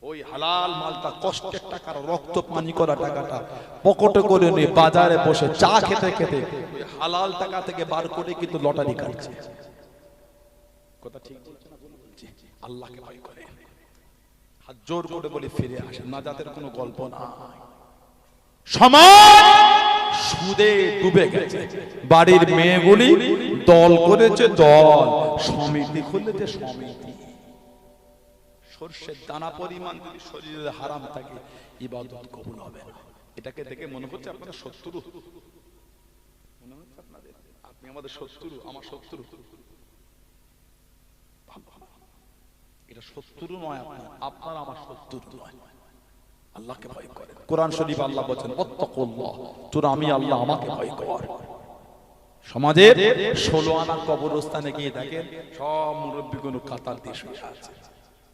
ওই হালাল মালটা, কষ্টের টাকার, রক্ত পানি করা টাকাটা পকেটে করে নিয়ে বাজারে বসে চা খেতে খেতে ওই হালাল টাকা থেকে বার করে কিন্তু লটারি কাটছে। কথা ঠিক বলছে না ভুল বলছি? আল্লাহকে ভয় করে, হাত জোর করে বলে ফিরে আসে, নাজাতের কোনো গল্প না। সমাজ সুদে ডুবে গেছে, বাড়ির মেয়েগুলি দল করেছে, দল সমিতি খুলেছে, সমিতি। সর্ষের দানা পরিমাণ যদি শরীরে হারাম থাকে ইবাদত কবুল হবে না। এটাকে দেখে মনে হচ্ছে আপনারা শত্রু, মনে হচ্ছে আপনাদের, আপনি আমাদের শত্রু, আমার শত্রু। এটা শত্রু নয়, আপনার আমার শত্রু নয়। আল্লাহকে ভয় করেন। কোরআন শরীফ আল্লাহ বলেন ওয়াত্তাকুল্লাহ, তোরা আমি আল্লাহ আমাকে ভয় কর। সমাজের 16 আনা কবরস্থানে গিয়ে দেখেন সব মুরব্বিগুলো কাতার দিয়ে শুয়ে আছে।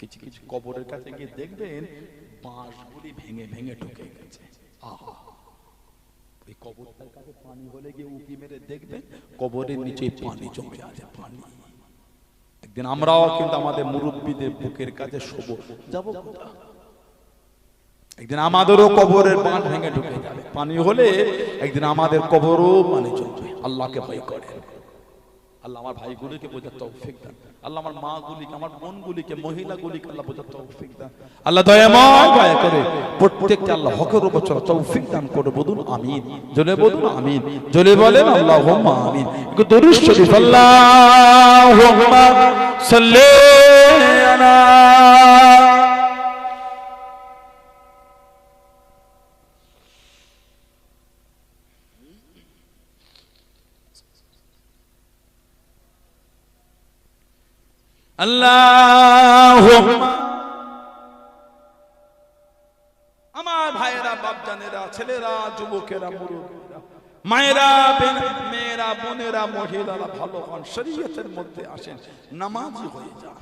কিছু কিছু কবরের কাছে গিয়ে দেখবেন বাঁশগুলি ভেঙে ভেঙে ঢুকে গেছে। আহা, ওই কবরটার কাছে পানি হলে গিয়ে উকি মেরে দেখবেন কবরের নিচে পানি জমে আছে, পানি। একদিন আমরাও কিন্তু আমাদের মুরব্বীদের বুকের কাছে শোবো, যাবো কোথায়? একদিন আমাদেরও কবরের বাঁধ ভেঙে ঢুকে যাবে, পানি হলে একদিন আমাদের কবরও পানি জমবে। আল্লাহকে ভয় করে। আল্লাহ আমার ভাইগুলিকে বোঝার তৌফিক দেন। আল্লাহ আমার মা গুলিকে, আমার বোন গুলিকে, মহিলা গুলিকে আল্লাহ বোঝার তৌফিক দেন। আল্লাহ দয়াময় দয়া করে প্রত্যেককে আল্লাহ হকের উপর চলার তৌফিক দান করে। বলুন আমিন, জোরে বলুন আমিন, জোরে বলেন আল্লাহুম্মা আমিন। একটু দরুদ শরীফ আল্লাহুম্মা সাল্লি আলা আল্লাহুম্মা। আমার ভাইয়েরা, বাপজানেরা, ছেলেরা, যুবকেরা, মুরব্বীরা, মায়েরা, মেয়েরা, বোনেরা, মহিলারা, ভালো হন, শরীয়তের মধ্যে আসেন, নামাজি হয়ে যান,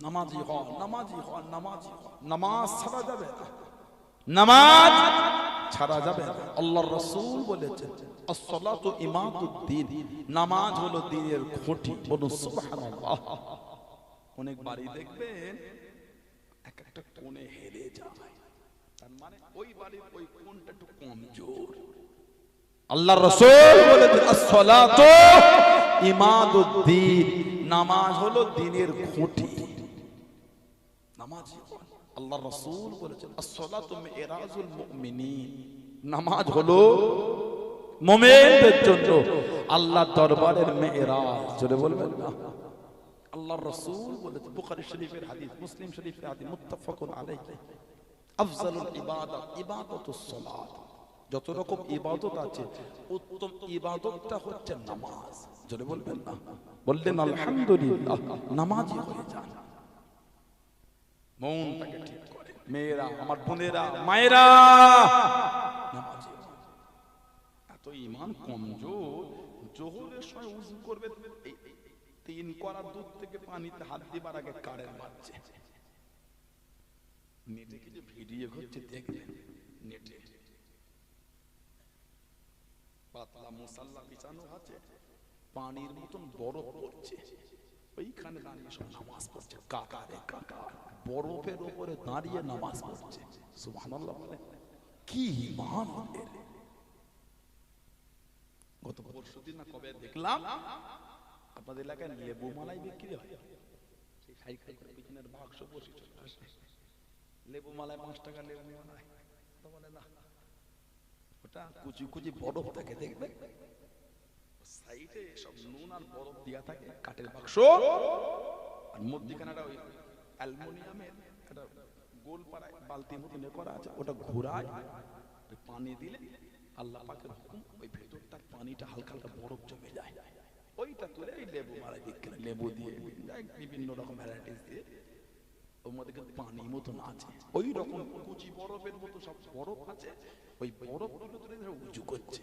নামাজি হন, নামাজি হন, নামাজি হন। নামাজ ছাড়া যাবে না, নামাজ ছাড়া যাবে না। আল্লাহর রাসূল বলেছেন as-salatu ইমাদুদ্দিন, নামাজ হলো দ্বীনের খুঁটি। বলুন সুবহানাল্লাহ। অনেক বাড়ি দেখবেন এক একটা কোণে হেরে যায়, তার মানে ওই বাড়ির ওই কোণটা একটু কমজোর। আল্লাহর রাসূল বলেছেন as-salatu ইমাদুদ্দিন, নামাজ হলো দ্বীনের খুঁটি। নামাজ আল্লাহর রাসূল বলেছেন as-salatu মিরাজুল মুমিনিন, নামাজ হলো মুমিনদের জন্য আল্লাহর দরবারের মেরাজ। জোরে বলবেন না? আল্লাহর রাসূল বলেছেন, বুখারী শরীফের হাদিস, মুসলিম শরীফের হাদিস, মুত্তাফাকুন আলাইহি, আফজালুল ইবাদত ইবাদাতুস সালাত। যত রকম ইবাদত আছে উত্তম ইবাদতটা হচ্ছে নামাজ। জোরে বলবেন না? বললেন আলহামদুলিল্লাহ, নামাজি হয়ে যান, মনটাকে ঠিক করে। মেয়েরা, আমার বোনেরা, মায়েরা, নামাজি। এত ঈমান কমজোর, জোহরের সময় উযু করবে, তিন করার দুধ থেকে পানিতে হাত দিবার আগে কারেন্ট মারছে। নেটে কিছু ভিডিও হচ্ছে দেখবেন, নেটে পাতলা মুসাল্লা বিছানো আছে, পানির মতন বরফ পড়ছে, ওইখানে দাঁড়িয়ে সব নামাজ পড়ছে, কাতারে কাতার বরফের উপরে দাঁড়িয়ে নামাজ পড়ছে। সুবহানাল্লাহ বলেন, কি ঈমান এর। গত পরশুদিন না কবে দেখলাম আপনাদের এলাকায় লেবু মালাই বিক্রি হয়, সেই সাইকেল করে পিছনের বাক্স বসে চলে আসে, লেবু মালায় 5 টাকা লেবু মালাই, তো বলে না ওটা কুচি কুচি বরফ থাকে, দেখবে সাইডে সব নুন আর বরফ দেয়া থাকে, কাঠের বাক্স, আর মধ্যখানে ওই অ্যালুমিনিয়ামের একটা গোল পাড়ায় বালতির মতো করা আছে, ওটা ঘোরায়, পানি দিলে আল্লাহ পাকের হুকুম ওই ভেতরটার পানিটা হালকা হালকা বরফ জমে যায়, ওইটা তুলে এই লেবু মালাই বিক্রি, লেবু দিয়ে বিভিন্ন রকম ভ্যারাইটিস দিয়ে, ওর মধ্যে কিন্তু পানি মতন আছে, ওই রকম কুচি বরফের মতো সব বরফ আছে, ওই বরফ তুলে উঁচু করছে,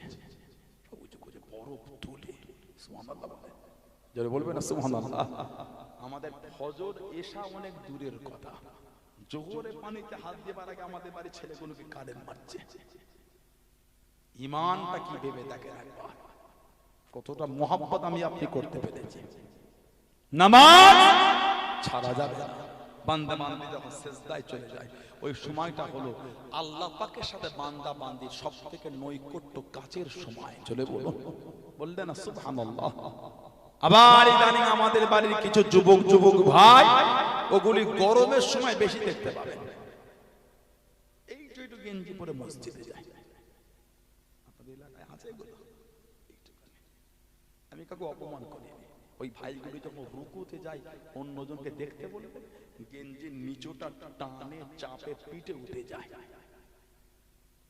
উঁচু করে বরফ তুলে। সুবহানাল্লাহ বলে, যারা বলবে না সুবহানাল্লাহ। আমাদের ফজর এশা অনেক দূরের কথা, জোহরে পানিতে হাত দেবার আগে আমাদের বাড়ির ছেলেগুলোকে কারেন্ট মারছে। ঈমানটা কি ভেবে দেখেন একবার, কতটা মুহাব্বত আমি আপনি করতে পেরেছি। নামাজ ছাড়া যাবে না, বান্দা বান্দি যখন সিজদায় চলে যায়, ওই সময়টা হলো আল্লাহ পাকের সাথে বান্দা বান্দির সবথেকে নৈকট্য কাছের সময়। চলে বললেন না সুবহানাল্লাহ। আবার ইদানিং আমাদের বাড়ির কিছু যুবক ভাই, ওগুলি গরমের সময় বেশি দেখতে পাবেন, এইটু গেঞ্জি পরে মসজিদে যায়, আপনাদের এলাকায় আছে এগুলো? আমি কাউকে অপমান করিনি, ওই ভাইগুলি যখন রুকুতে যায় অন্যজনকে দেখতে বলে গেঞ্জির নিচটা টানে চাপে পিঠে উঠে যায়,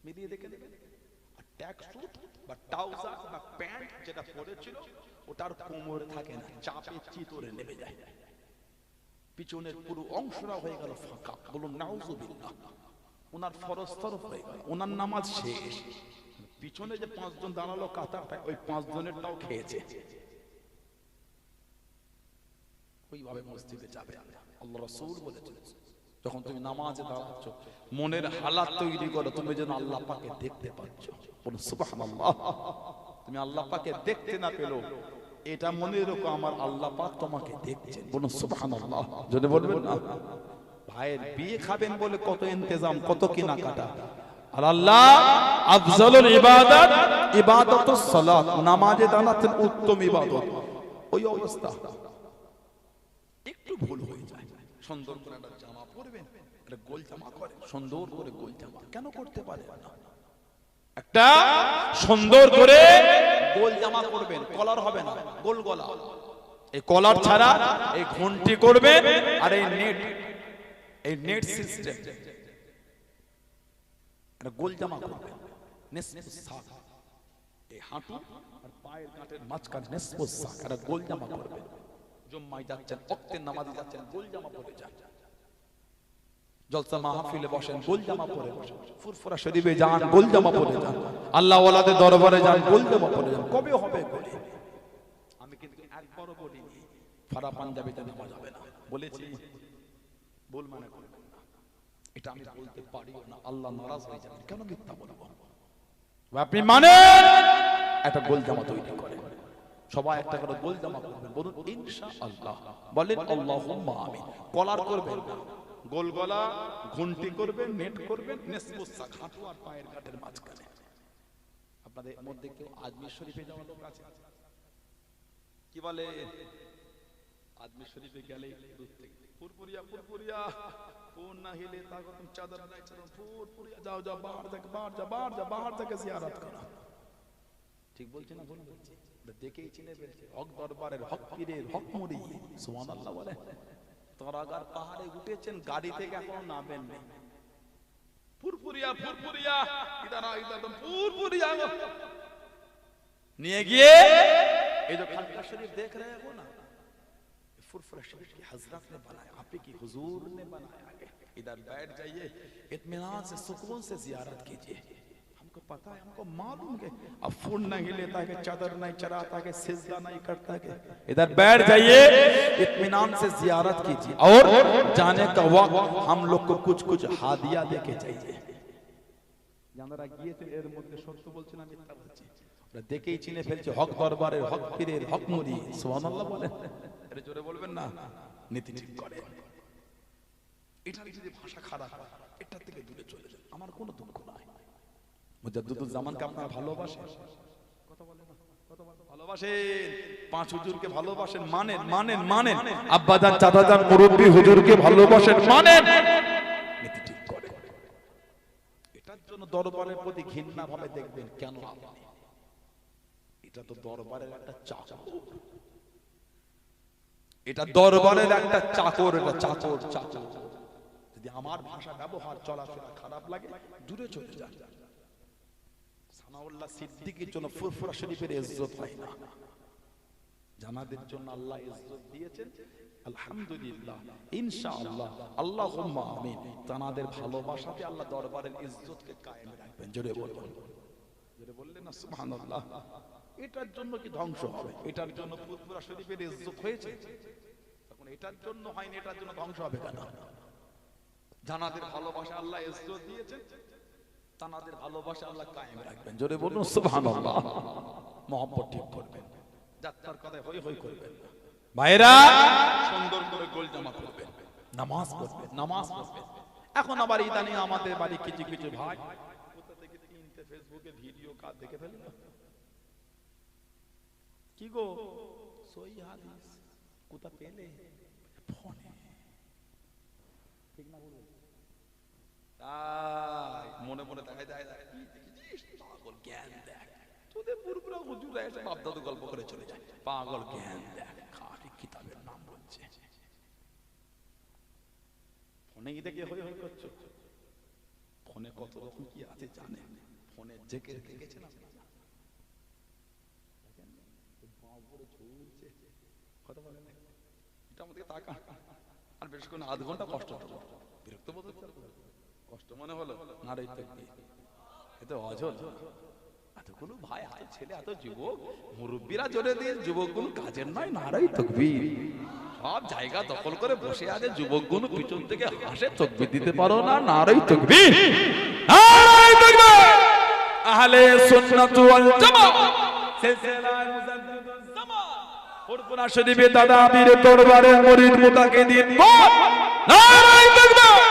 মিলিয়ে দেখে দেবেন। আর ট্যাগ স্যুট বা ট্রাউজার বা প্যান্ট যেটা পরেছিল ওটার কোমরে থাকে না, চাপে চিতরে নেমে যায়, পিছনের পুরো অংশটা হয়ে গেল ফাঁকা। বলুন নাউজুবিল্লাহ। ওনার ফরজ তরফ হয়ে গেল, ওনার নামাজ শেষ, পিছনে যে 5 জন দাঁড়ালো কাতারটা, ওই 5 জনেরটাও খেয়েছে। ওইভাবে মসজিদে যাবে। আল্লাহ রাসূল বলেছেন, যখন তুমি নামাজে দাঁড়াচ্ছ মনের হালাত তৈরি করো তুমি যেন আল্লাহ পাকে দেখতে পাচ্ছ। বলুন সুবহানাল্লাহ। তুমি আল্লাহ পাকে দেখতে না পেলো এটা মনে রেখো, আমার আল্লাহ পাক তোমাকে দেখছেন। বলুন সুবহানাল্লাহ। যদি বলবেন না, ভাইয়ের বিয়ে খাবেন বলে কত ইন্তজাম, কত কেনাকাটা, আর আল্লাহ আফজালুল ইবাদত ইবাদাতুস সালাত, নামাজে দাঁড়াচ্ছেন উত্তম ইবাদত, ওই অবস্থা একটু ভুল হয়ে যায়। সুন্দর করে একটা জামা পরবেন, একটা গোল জামা করে, সুন্দর করে গোল জামা কেন করতে পারে না? একটা সুন্দর করে গোল জামা করবেন, কলার হবে না, গোল গলা, এই কলার ছাড়া এই ঘন্টি করবেন, আর এই নেট সিস্টেম, একটা গোল জামা করবেন, নিসফু সাক, এই হাঁটু আর পায়ের গাঁটের মাঝখানে নিসফু সাক, একটা গোল জামা করবেন। জুম্মায় যাচ্ছেন, ওয়াক্তের নামাজে যাচ্ছেন, গোল জামা পরে যান। জলসা মাহফিলে বসেন, গোল জামা পরে বসেন। ফুরফুরা শরীফে যান, গোল জামা পরে যান। আল্লাহ ওয়ালাদের দরবারে যান, গোল জামা পরে যান। কবে হবে গোলে? আমি কিন্তু একবারও বলিনি ফারা পাঞ্জাবিতে নামাজ হবে না, বলেছি? বল মানে করবেন না, এটা আমি বলতে পারিও না, আল্লাহ নারাজ হয়ে যাবেন। কেন মিথ্যা বলবো? আপনি মানে একটা গোল জামা তৈরি করেন, সবাই একটা করে গোল জামা করবেন, বলুন ইনশাআল্লাহ, বলেন আল্লাহুম্মা আমিন। কলার করবেন না, গোল গলা, ঘন্টি করবেন, নেট করবেন, নিসফু সাক, হাঁটু আর পায়ের গাঁটের মাঝখানে। আপনাদের মধ্যে কেউ আজমির শরীফে যাওয়া লোক আছে? কি বলে? আজমির শরীফে গেলে দূর থেকে ফুরফুরিয়া ফুরফুরিয়া, কোন না হিলে তাগতম চাদর নাই চরম, ফুরফুরিয়া যাও যাও, বাহার থেকে বাহার যা, বাহার যা, বাহার থেকে জিয়ারত করো। ঠিক বলছি না ভুল বলছি? দেখেই চিনে ফেলছে, হক দরবারের হক পীরের হক মুড়ি। সুবহানাল্লাহ বলে। তোরাগার পাহাড়ে উঠেছেন, গাড়ি থেকে এখনো নামেন নেই। ফুরফুরিয়া ফুরফুরিয়া, ইদারা ইদারা ফুরফুরিয়া নিয়ে গিয়ে এই जो खानका शरीफ देख रहे हो ना, फुरफुरा शरीफ की हजरत ने बनाया, आपे की हुजूर ने बनाया है। इधर बैठ जाइए, इत्मीनान से सुकून से जियारत कीजिए। हम हमको पता है, हमको मालूम है। अब फोन नहीं लेता है, चादर नहीं चढ़ाता है, सिजदा नहीं करता है। इधर बैठ जाइए, इत्मीनान से जियारत कीजिए और जाने का वक्त हम लोग को कुछ कुछ हादिया देके जाइए। যারা গিয়েছে এর মধ্যে সত্য বলছে না মিথ্যা বলছে, ওরা দেখেই চিনে ফেলছে হক দরবারের, হক পীরের, হক মুরি। সুবহানাল্লাহ বলেন, আরে জোরে বলবেন না। নীতি ঠিক করে, এটার যদি ভাষা খারাপ হয় এটা থেকে দূরে চলে যান, আমার কোনো দুঃখ নাই। মুজাদ্দিদুল জামানকে আপনারা ভালোবাসেন, কথা বলেন না, কথা বলেন, ভালোবাসেন। পাঁচ হুজুরকে ভালোবাসেন, মানেন মানেন মানেন। আব্বাজান চাচাজান মুরব্বি হুজুরকে ভালোবাসেন, মানেন। নীতি ঠিক করে, এটার জন্য দরবারের প্রতি ঘৃণা ভাবে দেখবেন কেন? এটা তো দরবারের একটা চাকর, এটা দরবারের একটা চাকর, এটা চাকর চাকর। যদি আমার ভাষা ব্যবহার চলাফেরা খারাপ লাগে দূরে চলে যান। সানাউল্লাহ সিদ্দিকীর জন্য ফুরফুরা শরীফের ইজ্জত হয় না, জানাদের জন্য আল্লাহ ইজ্জত দিয়েছেন। আলহামদুলিল্লাহ, ইনশাআল্লাহ, আল্লাহুম্মা আমিন। তানাদের ভালোবাসাতে আল্লাহ দরবারের ইজ্জতকে কায়েম রাখবেন। জোরে বলুন, জোরে বললেন না সুবহানাল্লাহ। এটার জন্য কি ধ্বংস হবে? এটার জন্য ফুরফুরা শরীফের ইজ্জত হয়েছে, তখন এটার জন্য হয়নি, এটার জন্য ধ্বংস হবে কেন? জানাদের ভালোবাসা আল্লাহ ইজ্জত দিয়েছেন, তানাদের ভালোবাসা আল্লাহ কায়েম রাখবেন। জোরে বলুন সুবহানাল্লাহ। মহব্বত ঠিক করবেন, যাত্রার কথায় হই হই করবেন না। ভাইরা সুন্দর করে গোল জামা পরবেন, নামাজ পড়বেন, নামাজ পড়বেন। এখন আবার ইদানিং আমাদের বাড়ি কিছু কিছু ভাই কোথা থেকে তিনটে ফেসবুকে ভিডিও কাজ দেখে ফেলেন। কি গো সহি হাদিস কোথা পেলে? ফোনে, ঠিক না বলুন? তাই মনে মনে দেখায় দেয়, পাগল জ্ঞান দেখ, তোদের পুরোপুরা হুজুরা এসে বাপ দাদু গল্প করে চলে যায়। পাগল জ্ঞান দেখ, খালি কিতাবের নাম বলছে। ফোনে দেখে হই হই করছো, ফোনে কত রকম কি আছে জানেন? ফোনে জেকে দেখেছেন আপনারা? কথা বলেন, এটা আমাদেরকে তাকান। আর বেশ করে আধ ঘন্টা কষ্ট হলো, বিরক্ত বোধ হচ্ছে, কষ্ট মনে হলো না রে? এত অঝল, এতগুলো ভাই, হায় ছেলে, এত যুবক, মুরব্বীরা জোরে দিয়ে যুবকগুলো কাজের নয়, নারাই তাকবীর। সব জায়গা দখল করে বসে আছে, যুবকগুলো পিছন থেকে হাসে, তাকবীর দিতে পারো না, নারাই তাকবীর, নারাই তাকবীর। আহলে সুন্নাত ওয়াল জামাত সিলসিলায়ে মুজাদ্দিদুল জামান ফুরফুরা শরীফে দাদা আমির দরবারের মুরিদ মুতাকিদিন, নারাই তাকবীর।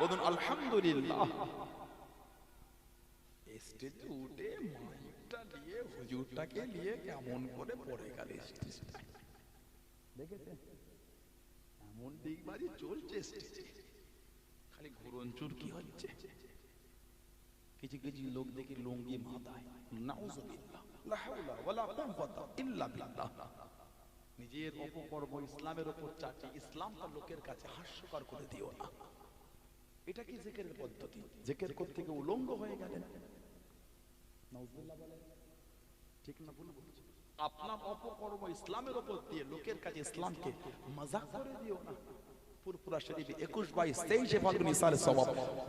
বলুন আলহামদুলিল্লাহ। স্টেজে উঠে মাইকটা নিয়ে হুজুরটাকে নিয়ে কেমন করে পড়ে গেল স্টেজটা, দেখেছেন? এমন দিকবাজি চলছে স্টেজে, খালি ঘুরনচুর কি হচ্ছে। কিছু কিছু লোক দেখি লুঙ্গি মাথায়, নাউযুবিল্লাহ, লা হাওলা ওয়ালা কুওয়াতা ইল্লা বিল্লাহ। নিজের অপকর্ম ইসলামের উপর চাটি, ইসলামটা লোকের কাছে হাস্যকর করে দিও না। এটা কি জিকিরের পদ্ধতি? জিকির করতে গিয়ে উলঙ্গ হয়ে গেলেন, নাউযুবিল্লাহ বলেন, ঠিক না ভুল বলছি? আপনার অপকর্ম ইসলামের উপর দিয়ে লোকের কাছে ইসলামকে মজাক করে দিও না। ফুরফুরা শরীফে 21-22 ফাল্গুন ইসালে সওয়াব,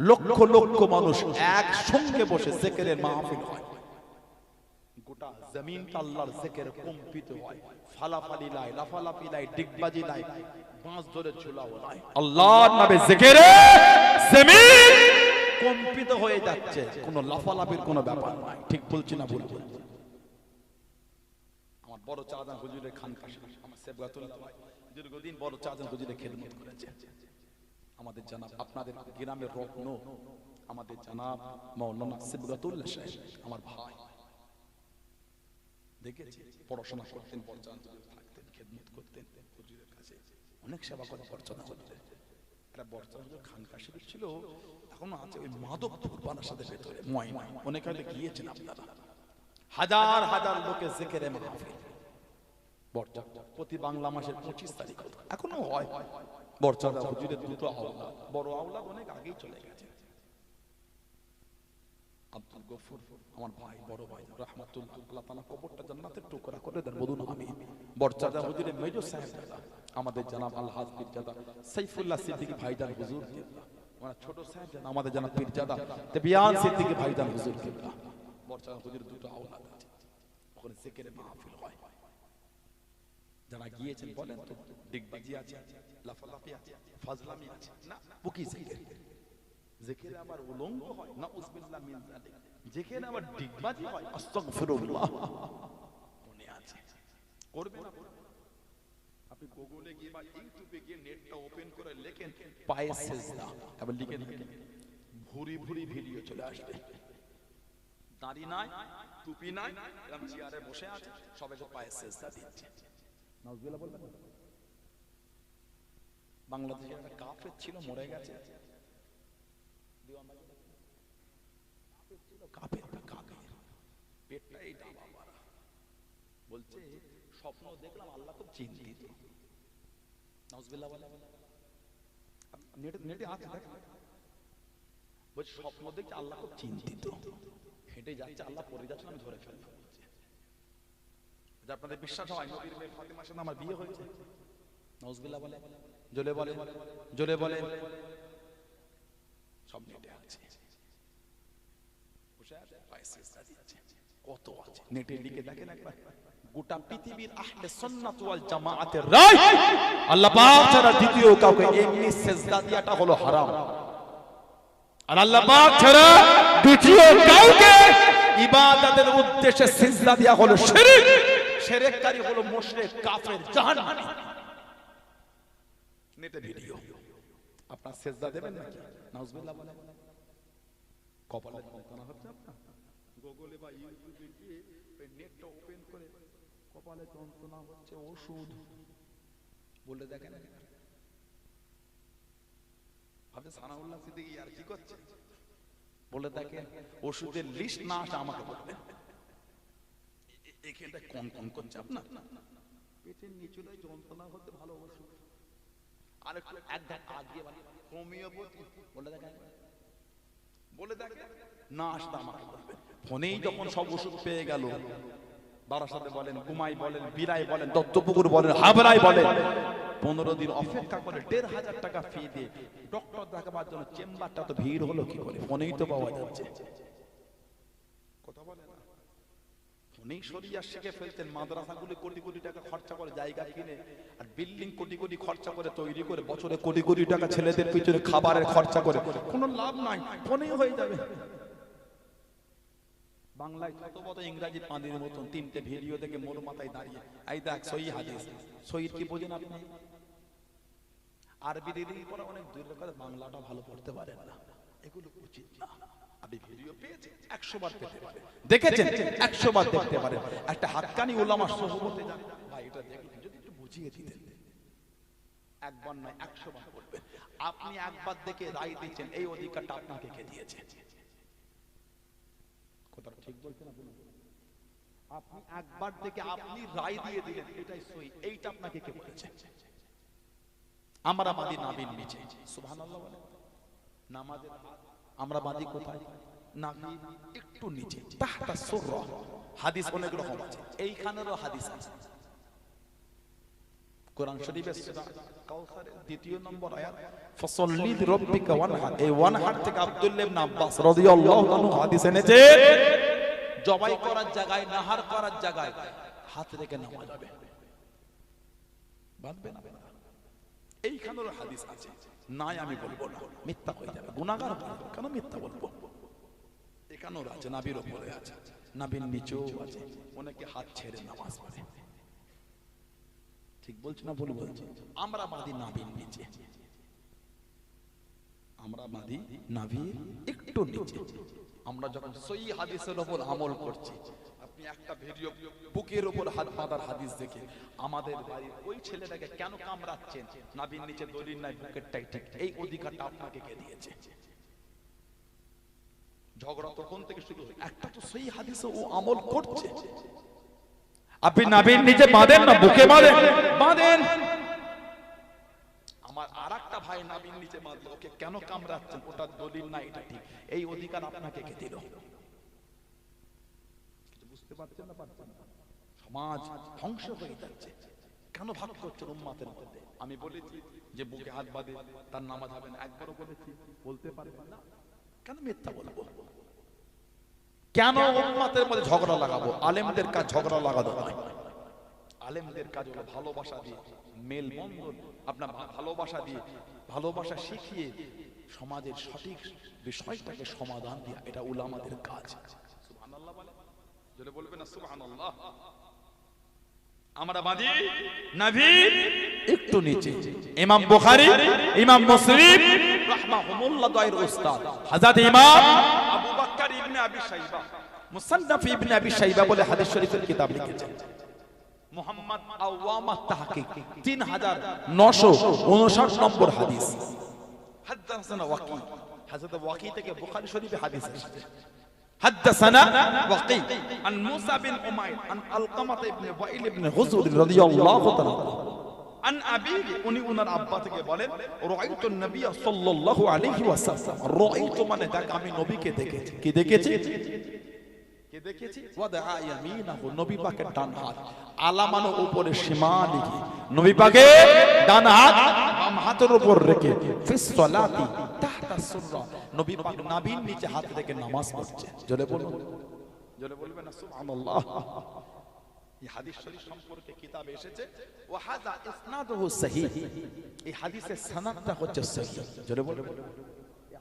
লক্ষ লক্ষ মানুষ একসঙ্গে বসে জিকিরের মাহফিল হয়, গোটা জমিনটা আল্লাহর জিকিরে কম্পিত হয়। ফালাফালি লাই, লাফালাফি লাই, ডিগবাজি লাই, বাঁশ ধরে ঝুলাও লাই, আল্লাহর নামে জিকিরে জমিন কম্পিত হয়ে যাচ্ছে। কোনো লাফালাফির কোনো ব্যাপার নাই, ঠিক বলছি না ভুল বলছি? আমার বড় চাঁদান হুজুরের খানকা, আমার সেবগাতুল্লাহ ভাই দীর্ঘদিন বড় চাঁদান হুজুরের খেদমত করেছে। আমাদের জানাব, আপনাদের গ্রামের রত্ন, আমাদের জানাব মাওলানা সেবগাতুল্লাহ সাহেব, আমার ভাই, দেখেছি পড়াশোনা করতেন, বড় চাঁদান হুজুর থাকতেন, খেদমত করতেন হুজুরের কাছে, অনেক সেবা করে পড়াশোনা করতেন। একটা বড় চাঁদান হুজুর খানকা শরীফ ছিল, এখনো আছে ওই মাধবপুর বারাসাতের ভেতরে, ময়না। অনেক হয়তো গিয়েছেন আপনারা। হাজার হাজার লোকের জিকিরে মাহফিল, বড়চাঁদা প্রতি বাংলা মাসের 25 তারিখ এখনো হয়। বড়চাঁদা হুজুরের দুটো আওলাদ, বড় আওলাদ অনেক আগেই চলে গেছে। আব্দুল গফুর আমার ভাই, বড় ভাই রাহমাতুল্লাহ, আল্লাহ তাআলা কবরটা জান্নাতের টুকরা করে দেন, বলুন আমিন। বড়চাঁদা হুজুরের মেজর সাহেব দাদা আমাদের জানাব আলহাজ পীরজাদা সাইফুল্লাহ সিদ্দিকী ভাইজান হুজুর ওনার ছোট সাহেব আমাদের জানা পীরজাদা তেবিয়ান সিদ্দিকী ভাইজান হুজুর কিবলা বর্ষা হুজুর দুটো আওলাদ আছে, ওখানে জিকিরে মাহফিল হয়। যারা গিয়েছেন বলেন তো, ডিগবাজি আছে, লাফালাফি আছে, ফাজলামি আছে না, বুকি জিকির, জিকিরে আবার উলঙ্গ হয় না, উজবিল্লাহ মিন যালিক, জিকিরে আবার ডিগবাজি হয়, আস্তাগফিরুল্লাহ, মনে আছে করবে না? আপনি গুগলে গিয়ে বা ইউটিউবে গিয়ে নেটটা ওপেন করে লেখেন পায়ে সেজদা, আবার লিখে দেখেন ভুরি ভুরি ভিডিও চলে আসবে। দাড়ি নাই, টুপি নাই, এরকম চেয়ারে বসে আছে, সবাইকে পায়ে সেজদা দিচ্ছে। নাউজুবিল্লাহ বলবেন। বাংলাদেশে একটা কাফের ছিল, মরে গেছে, কাফের পেটটা এই ডাবা মারা, বলছে স্বপ্ন দেখলাম আল্লাহ খুব চিন্তিত। নাউজুবিল্লাহ বলে, নেটে আছে দেখেন, বলছে স্বপ্ন দেখছে আল্লাহ খুব চিন্তিত, হেঁটে যাচ্ছে, আল্লাহ পড়ে যাচ্ছে, আমি ধরে ফেলবো। আপনাদের বিশ্বাস হয় নবীর মেয়ে ফাতেমার সাথে আমার বিয়ে হয়েছে? নাউজুবিল্লাহ বলে, জোরে বলে, জোরে বলে, সব নেটে আছে, বসে আছে, পায়ে সিজদা দিচ্ছে। কত আছে নেটে লিখে দেখেন একবার, গোটা পৃথিবীর আহলে সুন্নাত ওয়াল জামাআতের রায় আল্লাহ পাক ছাড়া দ্বিতীয় কাউকে এমনি সিজদা দেওয়াটা হলো হারাম, আর আল্লাহ পাক ছাড়া দ্বিতীয় কাউকে ইবাদতের উদ্দেশ্যে সিজদা দেওয়া হলো শিরক, শিরককারী হলো মুশরিক, কাফের, জাহান্নামী। নেটে ভিডিও, আপনার সিজদা দেবেন নাকি? নাউজুবিল্লাহ বলে, কপালে যন্ত্রণা হচ্ছে আপনার, গুগলে বা ইউটিউবে গিয়ে নেটটা ওপেন করে কপালে যন্ত্রণা হচ্ছে, ওষুধ বলে দেখেন। আপনি সানাউল্লাহ সিদ্দিকী আর কি করছে বলে দেখেন, ওষুধের লিস্ট না আসে আমাকে বলবেন। এখানটা কোন কোন করছে আপনার পেটের নিচুলে যন্ত্রণা হতে ভালো ওষুধ, আর একটু একদম আগে হোমিওপ্যাথি বলে দেখেন, বলে দেখেন না আসতে আমাকে বলবেন। ফোনেই যখন সব ওষুধ পেয়ে গেল, বারাসাতে বলেন, কুমাই বলেন, বিরাই বলেন, দত্তপুকুর বলেন, হাবড়াই বলেন, 15 দিন অপেক্ষা করে 1,500 টাকা ফি দিয়ে ডক্টর দেখাবার জন্য চেম্বারটা তো ভিড় হলো কি করে? ফোনেই তো পাওয়া যাচ্ছে। কথা বলে না, ফোনেই শরিয়া শিখে ফেলতেন। মাদ্রাসাগুলি কোটি কোটি টাকা খরচা করে জায়গা কিনে, আর বিল্ডিং কোটি কোটি খরচা করে তৈরি করে, বছরে কোটি কোটি টাকা ছেলেদের পিছনে খাবারের খরচা করে, কোনো লাভ নাই, ফোনেই হয়ে যাবে। বাংলায় কত বড় ইংরেজি পানির মতন 3টে ভিডিও দেখে মোর মাথায় দাঁড়িয়ে, এই দেখ সহি হাদিস, সহির কি বোঝেন আপনি? আরবি দিদির পরে অনেক দূরের কথা, বাংলাটা ভালো পড়তে পারেন না, এগুলো উচিত না। আপনি ভিডিও পেয়েছেন 100 বার পেতে পারেন, দেখেছেন 100 বার দেখতে পারেন। একটা হাক্কানি উলামা সোহবতে যান, ভাই এটা দেখুন, যদি একটু বুঝিয়ে দিতেন, একবার নয় 100 বার পড়বেন। আপনি একবার দেখে রায় দিচ্ছেন, এই অধিকারটা আপনাকে কে দিয়েছে? ঠিক বলছেন আপনি? আপনি একবার থেকে আপনি রায় দিয়ে দিলেন এটাই সহি, এইটা আপনাকে কে বলেছে? আমরা বাঁধি নাভির নিচে, সুবহানাল্লাহ বলেন। নামাজের আমরা বাঁধি কোথায়? নাভির একটু নিচে, তাহতা সুররা। হাদিস অনেক রকম আছে, এইখানেরও হাদিস আছে। কোরআন শরীফের সূরা কাউসারের 2 নম্বর আয়াত, ফাসাল্লি লিরাব্বিকা ওয়ানহার, এই ওয়ানহার থেকে আব্দুল্লাহ ইবনে আব্বাস রাদিয়াল্লাহু আনহু হাদিস এনেছে, জবাই করার জায়গায়, নাহার করার জায়গায় হাত রেখে নামাজ হবে, বাঁধবে না। এইখানেরও হাদিস আছে, নাই আমি বলবো না, মিথ্যা হয়ে যাবে, গুনাহগার বলবো, কেন মিথ্যা বলবো? এখানেও আছে, নাভির উপরে আছে, নাভির নিচেও আছে, অনেকে হাত ছেড়ে নামাজ পড়ে। ঠিক বলছি না ভুল বলছি? আমরা বাঁধি নাভির নিচে, আমরা বাঁধি নাভির একটু নিচে। আমরা যখন সহি হাদিসের উপর আমল করছি, আপনি একটা ভিডিও বুকের উপর হাত বাঁধার হাদিস দেখে আমাদের বাড়ির ওই ছেলেটাকে কেন কামড়াচ্ছেন? নাভির নিচে দলিল নাই, বুকেরটাই ঠিক, এই অধিকারটা আপনাকে কে দিয়েছে? ঝগড়া তখন থেকে শুরু হয়, একটা তো সহি হাদিসে ও আমল করছে, আপনি নাভির নিচে বাঁধেন না, বুকে বাঁধেন, বাঁধেন। আমার আরেকটা ভাই নাভির নিচে বাঁধলো, ওকে কেন কামড়াচ্ছেন? ওটা দলিল না, এটা ঠিক, এই অধিকার আপনাকে কে দিল? বুঝতে পারছেন না? পারছেন না? সমাজ ধ্বংস হয়ে যাচ্ছে, কেন ভাগ করছেন উম্মতের মধ্যে? আমি বলেছি যে বুকে হাত বাঁধে তার নামাজ হবে না, একবারও বলেছি? বলতে পারবেন না, কেন মিথ্যা বলবো? কেন উম্মতের মধ্যে ঝগড়া লাগাবো? আলেমদের কাজ ঝগড়া লাগানো নয়, আলেমদের কাজ হলো ভালোবাসা দিয়ে মেলবন্ধন, আপনার ভালোবাসা দিয়ে, ভালোবাসা শিখিয়ে সমাজের সঠিক বিষয়টাকে সমাধান দেয়া, এটা উলামাদের কাজ। সুবহানাল্লাহ বলে, যদি বলবেন না সুবহানাল্লাহ। আমরা বাঁধি নবী একটু নিচে। ইমাম বুখারী, ইমাম মুসলিম রাহমাহুমুল্লাহ দয়ের উস্তাদ হযরত ইমাম আবু বকর ইবনে আবি শাইবা মুসান্নাফ ইবনে আবি শাইবা বলে হাদিস শরীফের কিতাব লিখেছেন। মুহাম্মদ আওয়ামা তাহকিক 3959 নম্বর হাদিস। হাদাসানা ওয়াকি, হযরত ওয়াকি থেকে বুখারী শরীফে হাদিস এসেছে। حدثنا وقيع عن موسى بن عمير عن علقمة بن وائل بن حجر رضي الله تعالى عن أبيه উনি ওনার আব্বা থেকে বলেন রাআইতু নবী সাল্লাল্লাহু আলাইহি ওয়াসাল্লাম, রাআইতু মানে দেখ, আমি নবীকে দেখেছি। কি দেখেছি? কে দেখেছি? ওয়াদা ইয়ামিনাহু, নবী পাকের ডান হাত আলামানো উপরে শিমালিহি, নবী পাকের ডান হাত বাম হাতের উপর রেখে ফিস সালাতি তাহতা সুররা, নবী পাক নাভির নিচে হাত রেখে নামাজ পড়ছে। জোরে বলুন, জোরে বলবেন না সুবহানাল্লাহ। এই হাদিস শরীফ সম্পর্কে কিতাবে এসেছে ওয়া হাযা ইসনাদুহু সহিহ, এই হাদিসের সনদটা হচ্ছে সহিহ। জোরে বলুন,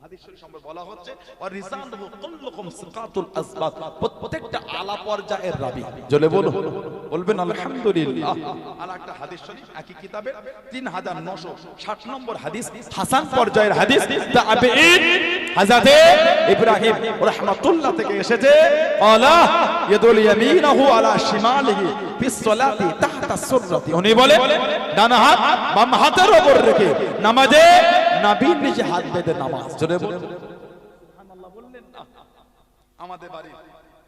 হাদিস শরীফ সম্পর্কে বলা হচ্ছে ওয়া রিজালুহু কুল্লুকুম সিকাতুল আসবাত, প্রত্যেকটা আলা পর্যায়ের রাবী। জোরে বলুন, বলবেন আলহামদুলিল্লাহ। আর একটা হাদিস শরীফ একই কিতাবে 3960 নম্বর হাদিস, হাসান পর্যায়ের হাদিস, তাবিঈন হযরত ইব্রাহিম রাহমাতুল্লাহ থেকে এসেছে আলা ইয়াদুল ইয়ামিনাহু আলা শিমালিহি ফিস সালাতি তাহতা সুররাতি, উনি বলে ডান হাত বাম হাতের উপর রেখে নামাজে নাভির নিচে হাত বেঁধে নামাজ। জোরে বলুন সুবহানাল্লাহ। বললেন না, আমাদের বাড়ির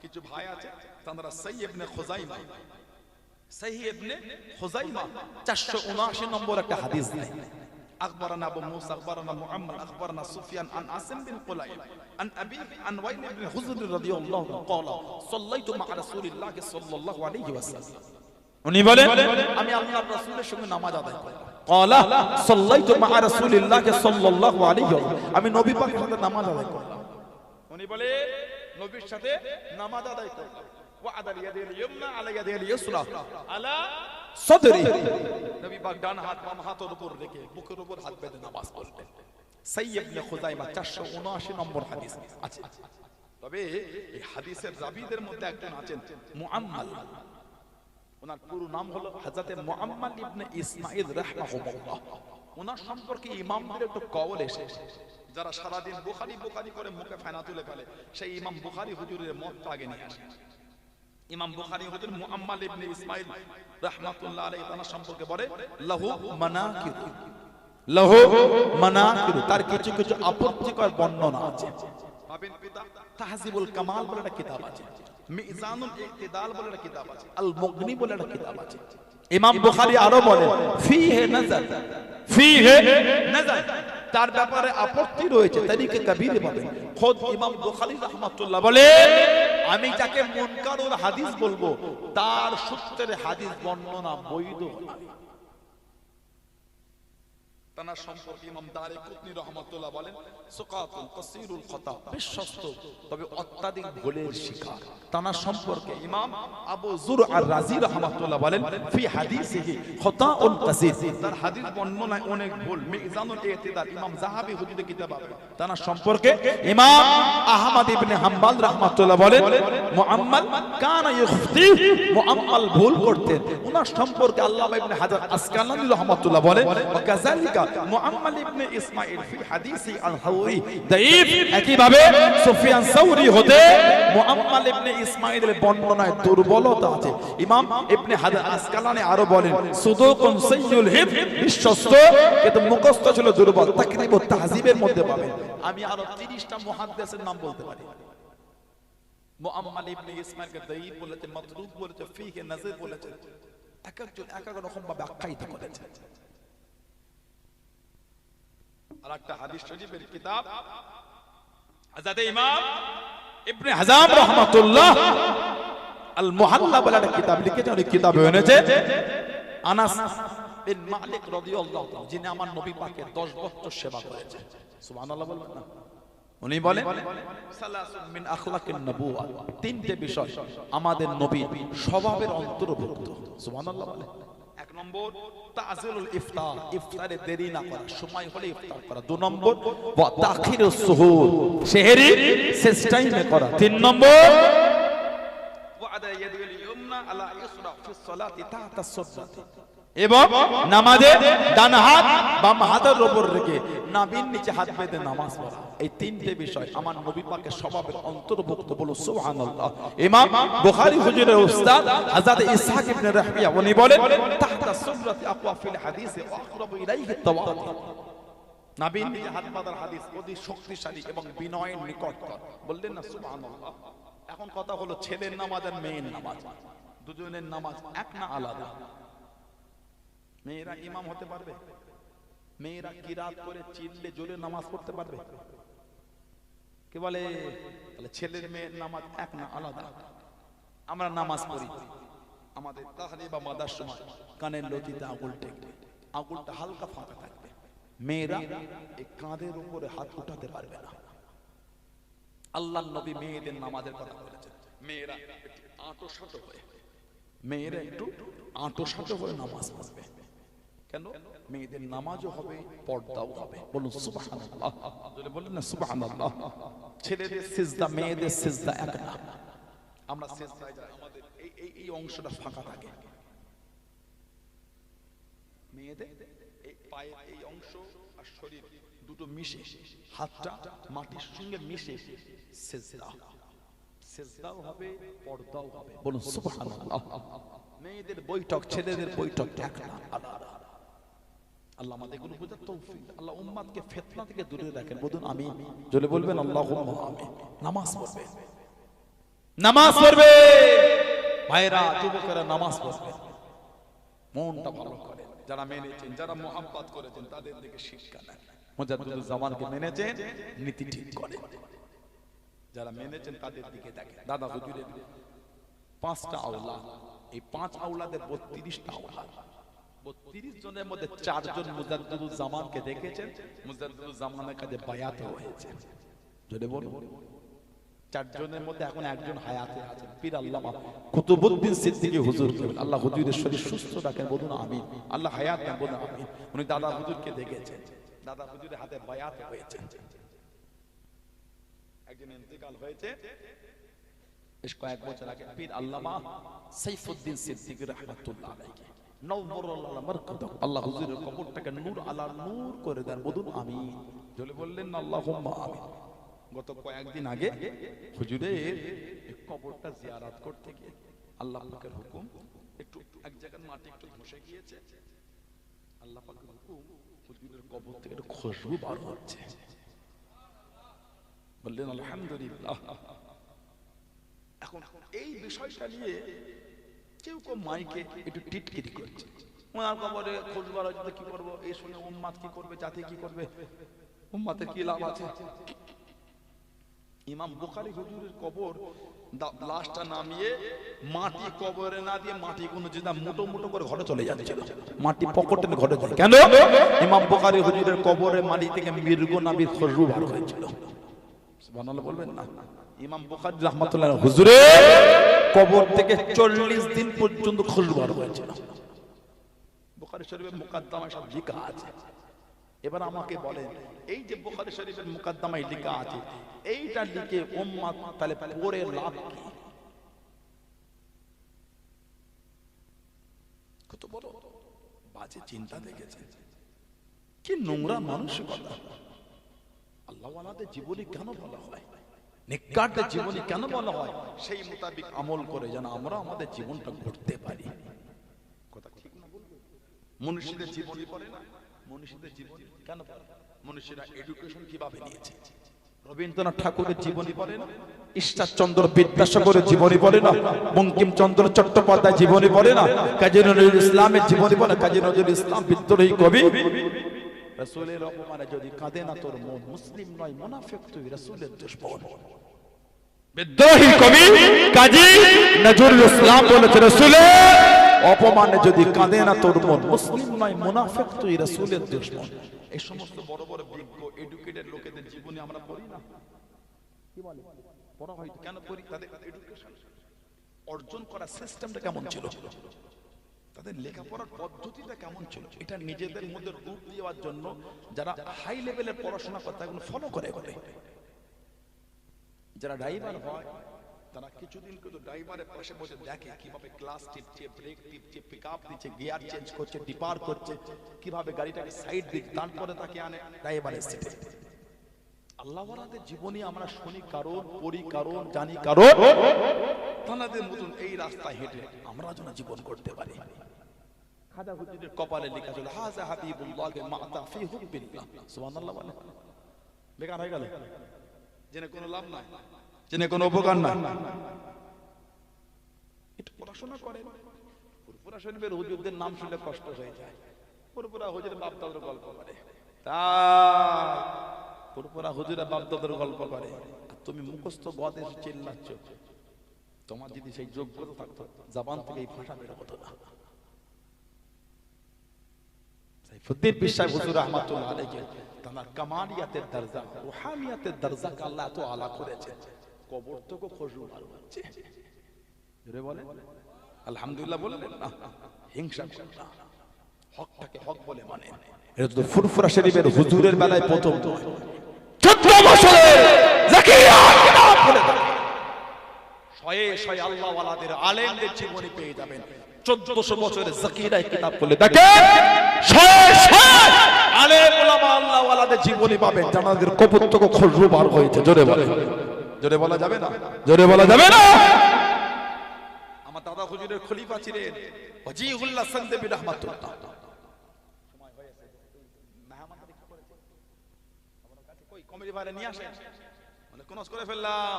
কিছু ভাই আছে, তারা সহিহ ইবনে খুজাইমা, সহিহ ইবনে খুজাইমা 479 নম্বর একটা হাদিস দেয়। أخبرنا أبو موسى أخبرنا معمر أخبرنا سفيان عن عاصم بن قليب عن أبي عن وائل بن حجر رضي الله عنه قال صليت مع رسول الله صلى الله عليه وسلم, উনি বলেন আমি আল্লাহর রাসূলের সঙ্গে নামাজ আদায় করলাম। قال صليت مع رسول الله صلى الله عليه وسلم, আমি নবী পাকের সাথে নামাজ আদায় করলাম। উনি বলে নবীর সাথে নামাজ আদায় করলাম। ওয়াদাল ইয়াদিল ইয়মনা আলা ইয়াদিল ইসরা আলা সদরি, নবী পাক ডান হাত বাম হাতের উপর রেখে বুকের উপর হাত বেঁধে নামাজ পড়লেন। সহিহ ইবনে খুজাইমা 479 নম্বর হাদিস আছে। তবে এই হাদিসের রাবীদের মধ্যে একজন আছেন মুআম্মাল, ওনার পুরো নাম হলো হযরত মুআম্মাল ইবনে ইসমাঈল রাহমাহুল্লাহ। ওনার সম্পর্কে ইমামদের একটু কওল এসেছে, যারা সারা দিন বুখারী বুখারী করে মুখে ফেনা তুলে ফেলে, সেই ইমাম বুখারী হুজুরের মতটা আগে নিয়ে আসে। ইমাম বুখারী হুজুর মুআম্মাল ইবনে ইসমাঈল রাহমাতুল্লাহ আলাইহি তার সম্পর্কে বলে লাহু মানাকির, লাহু মানাকির, তার কিছু কিছু আপত্তিকর বর্ণনা আছে। পাবেন পিতা তাহজিবুল কামাল বলে একটা কিতাব আছে, মিজানুল ইতিদাল বলে একটা কিতাব আছে, আল মুগনি বলে একটা কিতাব আছে। ইমাম বুখারী আরো বলে ফিহে নাযার, ফিহে নাযার, তার ব্যাপারে আপত্তি রয়েছে, তারিকে কবিরে পাবেন। খোদ ইমাম বুখারী রাহমাতুল্লাহ বলে আমি যাকে মুনকারুল হাদিস বলবো তার সূত্রে হাদিস বর্ণনা বৈধ নয়। তার সম্পর্কে ইমাম দারিকুতনি রাহমাতুল্লাহ বলেন সুকাতুল কাসীরুল খাতা, বিশ্বস্ত তবে অত্যাধিক ভুলের শিকার। তার সম্পর্কে ইমাম আবু যুর আর-রাজি রাহমাতুল্লাহ বলেন ফি হাদিসিহি খাতাউল কাসীর, তার হাদিস বর্ণনায় অনেক ভুল। মিজানুল ইতিদাল ইমাম যাহাবী হুজুরের কিতাব আছে। তার সম্পর্কে ইমাম আহমদ ইবনে হাম্বল রাহমাতুল্লাহ বলেন মুআম্মাল কানা ইখতি, মুআম্মাল ভুল করতেন। ওনার সম্পর্কে আল্লামা ইবনে হাজার আসকালানী রাহমাতুল্লাহ বলেন ওয়া কাযালিকা মুআম্মাল ইবনে ইসমাঈল ফি হাদিসি আল-হাওরি দাঈফ, একইভাবে সুফিয়ান সাওরী হতে মুআম্মাল ইবনে ইসমাঈলের বর্ণনায় দুর্বলতা আছে। ইমাম ইবনে হাজার আসকালানী আরো বলেন সুদুকুন সাইয়্যুল হিফজ, বিশ্বস্ত কিন্তু মুখস্থ ছিল দুর্বল। তাকরিব ও তাহজিবের মধ্যে পাবেন। আমি আরো 30টা মুহাদ্দিসের নাম বলতে পারি। মুআম্মাল ইবনে ইসমাঈলকে দাঈফ বলেছে, মাতরুক বলেছে, ফিহে নাযর বলেছে, এক একজন এক এক রকম ভাবে আখ্যায়িত করেছে। আর একটা হাদিস শরীফের কিতাব হযরত ইমাম ইবনে হাজাম রাহমাতুল্লাহ আল মুহাল্লা বলে একটা কিতাব লিখেছেন। ওই কিতাবে এনেছে আনাস বিন মালিক রাদিয়াল্লাহু তাআলা, যিনি আমার নবী পাকের 10 বছর সেবা করেছেন, সুবহানাল্লাহ বলবেন না? উনি বলেন সালাসুন মিন আখলাকিন নবুওয়া, তিনটে বিষয় আমাদের নবী স্বভাবের অন্তর্ভুক্ত, সুবহানাল্লাহ বলেন। এক নম্বর তাজিলুল ইফতার, ইফতারে দেরি না করা, সময় হলে ইফতার করা। 2 নম্বর ওয়া তাখিরুস সুহুর, সেহরি শেষ টাইমে করা। 3 নম্বর ওয়াদা ইয়াদিল ইউমনা আলা ইসরা ফি সালাতি তাহতা সুদরাতি, এবং নামাজে ডান হাত বাম হাতের উপর রেখে নাভির নিচে হাত বেঁধে নামাজ পড়া। এই তিনটে বিষয় আমার নবী পাকের স্বভাবের অন্তর্ভুক্ত, বলো সুবহানাল্লাহ। ইমাম বুখারী হুজুরের উস্তাদ হযরত ইসহাক ইবনে রাহবিয়া উনি বলেন তাহতা সুদরাতি আকওয়া ফিল হাদিস ওয়া আকরাবু ইলাইহি তাওয়াতুর, নাভির নিচে হাত বাঁধার হাদিস অতি শক্তিশালী এবং বিনয়ের নিকটতর, বললেন না সুবহানাল্লাহ। এখন কথা হলো ছেলের নামাজ আর মেয়ের নামাজ, দুজনের নামাজ এক না আলাদা? মেয়েরা ইমাম হতে পারবে? মেয়েরা কিরাত করে চিল্লে জোরে নামাজ পড়তে পারবে? কে বলে? তাহলে ছেলের মেয়ের নামাজ এক না আলাদা? আমরা নামাজ পড়ি, আমাদের তাহরি বা মাদার সময় কানের লতিতে আঙুল টেকবে, আঙুলটা হালকা ফাঁকা থাকবে। মেয়েরা এই কাঁধের উপরে হাত উঠাতে পারবে না। আল্লাহর নবী মেয়েদের নামাজের কথা বলেছেন, মেয়েরা একটু আঁটো-সাঁটো হয়ে, মেয়েরা একটু আঁটো-সাঁটো হয়ে নামাজ পড়বে। কেন? মেয়েদের নামাজও হবে, পর্দাও হবে, বলুন সুবহানাল্লাহ। যদি বলেন না সুবহানাল্লাহ। ছেলেদের সিজদা মেয়েদের সিজদা এক না। আমরা সিজদায় যাই, আমাদের এই অংশটা ফাঁকা থাকে, মেয়েদের এই পায়ের এই অংশ আর শরীর দুটো মিশে, হাতটা মাটির সঙ্গে মিশে সিজদা, সিজদাও হবে, পর্দাও হবে, বলুন সুবহানাল্লাহ। মেয়েদের বৈঠক ছেলেদের বৈঠক এক না, আলাদা। আল্লাহ আমাদের এগুলো বোঝার তৌফিক, আল্লাহ উম্মাতকে ফিতনা থেকে দূরে রাখেন, বলুন আমিন। জোরে বলবেন আল্লাহুম্মা আমিন। নামাজ পড়বে, নামাজ পড়বে ভাইরা, যুবকেরা নামাজ পড়বে, মনটা ভালো করে। যারা মেনেছেন, যারা মুহাব্বত করেছেন তাদের দিকে শিক্ষা নেন। মুজাদ্দিদুল জামানকে মেনেছেন, নীতি ঠিক করে। যারা মেনেছেন তাদের দিকে দেখেন। দাদা হুজুরের 5টা আওলাদ, এই 5 আওলাদের 32টা আওলাদ, 32 জনের মধ্যে 4 জন মুজাদ্দিদুল জামানকে দেখেছেন, মুজাদ্দিদুল জামানের কাছে বায়াত হয়েছে। যদি বলুন 4 জনের মধ্যে এখন একজন হায়াতে আছেন, পীর আল্লামা কুতুবউদ্দিন সিদ্দিকী হুজুর। আল্লাহ হুজুরের শরীর সুস্থ রাখেন, বলুন আমিন। আল্লাহ হায়াত দেন, বলুন আমিন। উনি দাদা হুজুরকে দেখেছেন, দাদা হুজুরের হাতে বায়াত হয়েছে। একজন ইন্তেকাল হয়েছে বেশ কয়েক বছর আগে, পীর আল্লামা সাইফুদ্দিন সিদ্দিকী রাহমাতুল্লাহ আলাইহি, নওয়ারাল্লাহু মারকাদাহু। আল্লাহ হুজুরের কবরটাকে নূর আলা নূর করে দেন, বলুন আমিন। জলে বললেন আল্লাহুম্মা আমিন। গত কয়েকদিন আগে হুজুরের কবরটা জিয়ারত করতে গিয়ে আল্লাহ পাকের হুকুম, একটু এক জায়গার মাটি একটু ধসে গিয়েছে, আল্লাহ পাকের হুকুম হুজুরের কবর থেকে একটু খুশবু বার হচ্ছে। বললেন আলহামদুলিল্লাহ। এখন এই বিষয়টা নিয়ে কেউ কেউ মাইকে একটু টিটকিরি করছে, ওনার কবরে খুশবু বার হচ্ছে, কি করবো এই শুনে উম্মাত কি করবে, জাতি কি করবে, উম্মাতের কি লাভ আছে? ইমাম বুখারী হুজুরের কবর লাশটা নামিয়ে মাটি কবরে না দিয়ে মাটি কোনো যেটা মুটো মুটো করে ঘরে চলে যাচ্ছিল, মাটি পকেটে ঘরে যায়। কেন? ইমাম বুখারী হুজুরের কবরে মাটি থেকে মৃগ নাবির খুশবু বার হয়েছিল। সুবহানাল্লাহ বলবেন না? ইমাম বুখারী রাহমাতুল্লাহ হুজুরের কবর থেকে 40 দিন পর্যন্ত খুশবু বার হয়েছিল। বুখারী শরীফের মুকাদ্দমায় সব লেখা আছে। এবার আমাকে বলেন, এই যে বুখারী শরীফের মুকাদ্দমায় লেখা আছে, এইটা লিখে উম্মত তাহলে পড়ে লাভ কি? কত বড় বাজে চিন্তা দেখেছেন, কি নোংরা মানসিকতা। আল্লাহ ওয়ালাদের জীবনী কেন বলা হয়, নেককারদের জীবনী কেন বলা হয়? সেই মোতাবেক আমল করে যেন আমরা আমাদের জীবনটা গড়তে পারি। কথা ঠিক না বলবো? মনীষীদের জীবনী পড়ে না, মনীষীদের জীবনী কেন পড়ে? মনীষীরা এডুকেশন কিভাবে নিয়েছে? রবীন্দ্রনাথ ঠাকুরের জীবনী পড়ে না, ঈশ্বরচন্দ্র বিদ্যাসাগরের জীবনী পড়ে না, বঙ্কিমচন্দ্র চট্টোপাধ্যায় জীবনী পড়ে না, কাজী নজরুল ইসলামের জীবনী পড়ে না? কাজী নজরুল ইসলাম বিদ্রোহী কবি, রাসূলের অপমানে যদি কাঁদে না তোর মন, মুসলিম নয় মুনাফিক তুই, রাসূলের দুশমন। বিদ্রোহী কবি কাজী নজরুল ইসলাম বলেছে রাসূলের অপমানে যদি কাঁদে না তোর মন, মুসলিম নয় মুনাফিক, তুই রাসূলের দুশমন। এই সমস্ত বড় বড় বিজ্ঞ এডুকেটেড লোকেদের জীবনে আমরা পড়ি না? কি বলে পড়া হয় কেন? পড়ি তাদের এডুকেশন অর্জন করার সিস্টেমটা কেমন ছিল, তাদের লেখাপড়ার পদ্ধতিটা কেমন ছিল, এটা নিজেদের মধ্যে রূপ দেওয়ার জন্য যারা হাই লেভেলের পড়াশোনা করে তাগুলো ফলো করে বলে। যারা ড্রাইভার হয় তারা কিছুদিন কিন্তু ড্রাইভারের পাশে বসে দেখে কিভাবে ক্লাস টিপছে, ব্রেক টিপছে, পিকআপ দিচ্ছে, গিয়ার চেঞ্জ করছে, ডিপার করছে, কিভাবে গাড়িটাকে সাইড দিচ্ছে, তারপরে তাকে আনে ড্রাইভারের সিটে। আল্লাহ ওয়ালাদের জীবনী আমরা শুনি কারণ, পড়ি কারণ, জানি কারণ, তাদের মতন এই রাস্তায় হেঁটে আমরা যেন জীবন করতে পারি। খাজা হুজুরের কপালে লেখা ছিল হাযা হাবিবুল্লাহ মাতা ফি হুব্বিল্লাহ, সুবহানাল্লাহ বলে। বেকার হয়ে গেল, জেনে কোনো লাভ নাই, জেনে কোনো উপকার নাই। একটু পড়াশোনা করেন। পুরপুরা শরীফের হুজুরদের নাম শুনলে কষ্ট হয়ে যায়। পুরপুরা হুজুরের বাপ দাদার গল্প করে, তা পুরপুরা হুজুরের বাপ দাদার গল্প করে, আর তুমি মুখস্থ গদে চিল্লাচ্ছ। তোমার যদি সেই যোগ্যতা থাকতো জবান থেকে এই ভাষা বের হতো না। সাইফুদ্দিন বিশ্বাস হুজুর রাহমাতুল্লাহ আলাইহি তার কামালিয়াতের দরজা, রুহানিয়াতের দরজাকে আল্লাহ তো আলা করেছে, কবর থেকে খুশবু বার হচ্ছে। জোরে বলেন আলহামদুলিল্লাহ। বললেন না হিংসা করবেন না, হকটাকে হক বলে মানে। এটা তো ফুরফুরা শরীফের হুজুরের বেলায় প্রথম 14 বছরের জাকিয়া কিতাব পড়ে দেন, শয়ে শয়ে আল্লাহ ওয়ালাদের আলেমদের জীবনী পেয়ে যাবেন। 1400 বছরের জাকিরা কিতাব পড়লে দেখেন শয়ে শয়ে আলেম উলামা আল্লাহ ওয়ালাদের জীবনী পাবেন, জানাদের কবর থেকে খুশবু বার হয়েছে। জোরে বলে, জোরে বলা যাবে না, জোরে বলা যাবে না। আমার দাদা হুজুরের খলিফা ছিলেন ওয়াজিহুল্লাহ সান্দেবী রাহমাতুল্লাহ। সময় হয়েছে, মেহমান দেখা করেছে, আপনার কাছে কই কমিটি ভাইরা নিয়ে আসেন, মানে কোনস করে ফেললাম,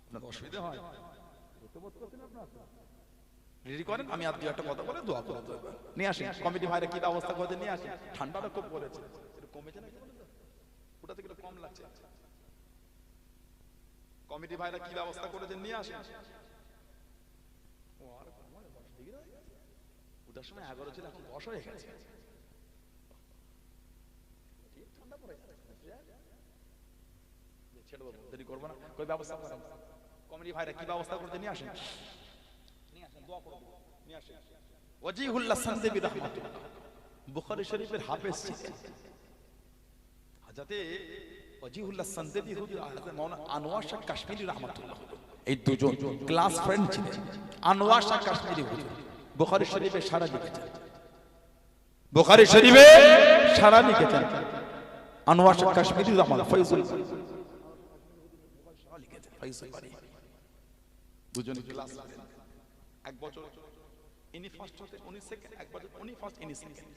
আপনার অসুবিধা হয় তো বোধ করছেন আপনারা রেডি করেন, আমি আর দুই একটা কথা বলে দোয়া করে দেব, নিয়ে আসেন। কমিটি ভাইরা কি ব্যবস্থা করে নিয়ে আসেন। ঠান্ডাটা খুব পড়েছে, একটু কমেছে না, ওটা থেকে একটু কম লাগছে। কমিটি ভাইরা কি ব্যবস্থা করেছেন নিয়ে আসেন। ওটার সময় 11 ছিল, এখন 10 হয়ে গেছে। ঠান্ডা পড়ে ছেড়ে দেবো, দেরি করবো না, কই ব্যবস্থা করেন। কমিটি ভাইরা কি ব্যবস্থা করতে নিয়ে আসেন, নিয়ে আসেন, দোয়া করব, নিয়ে আসেন। ওয়াজিহুল্লাহ সান্দেবী রাহমাতুল্লাহ বুখারী শরীফের হাফেজ ছিলেন। হাজরাতে ওয়াজিহুল্লাহ সান্দেবী হুজুর মাওলানা আনোয়ার শাহ কাশ্মীরি রাহমাতুল্লাহ, এই দুজন ক্লাস ফ্রেন্ড ছিলেন। আনোয়ার শাহ কাশ্মীরি হুজুর বুখারী শরীফে সারা লিখেছেন, বুখারী শরীফে সারা লিখেছেন। আনোয়ার শাহ কাশ্মীরি রাহমাতুল্লাহ ফয়জুল লিখেছেন, ফয়জুল বাড়ি। দুজন ক্লাস ফ্রেন্ড, এক বছর ইনি ফার্স্ট হতে উনি সেকেন্ড, এক বছর উনি ফার্স্ট ইনি সেকেন্ড,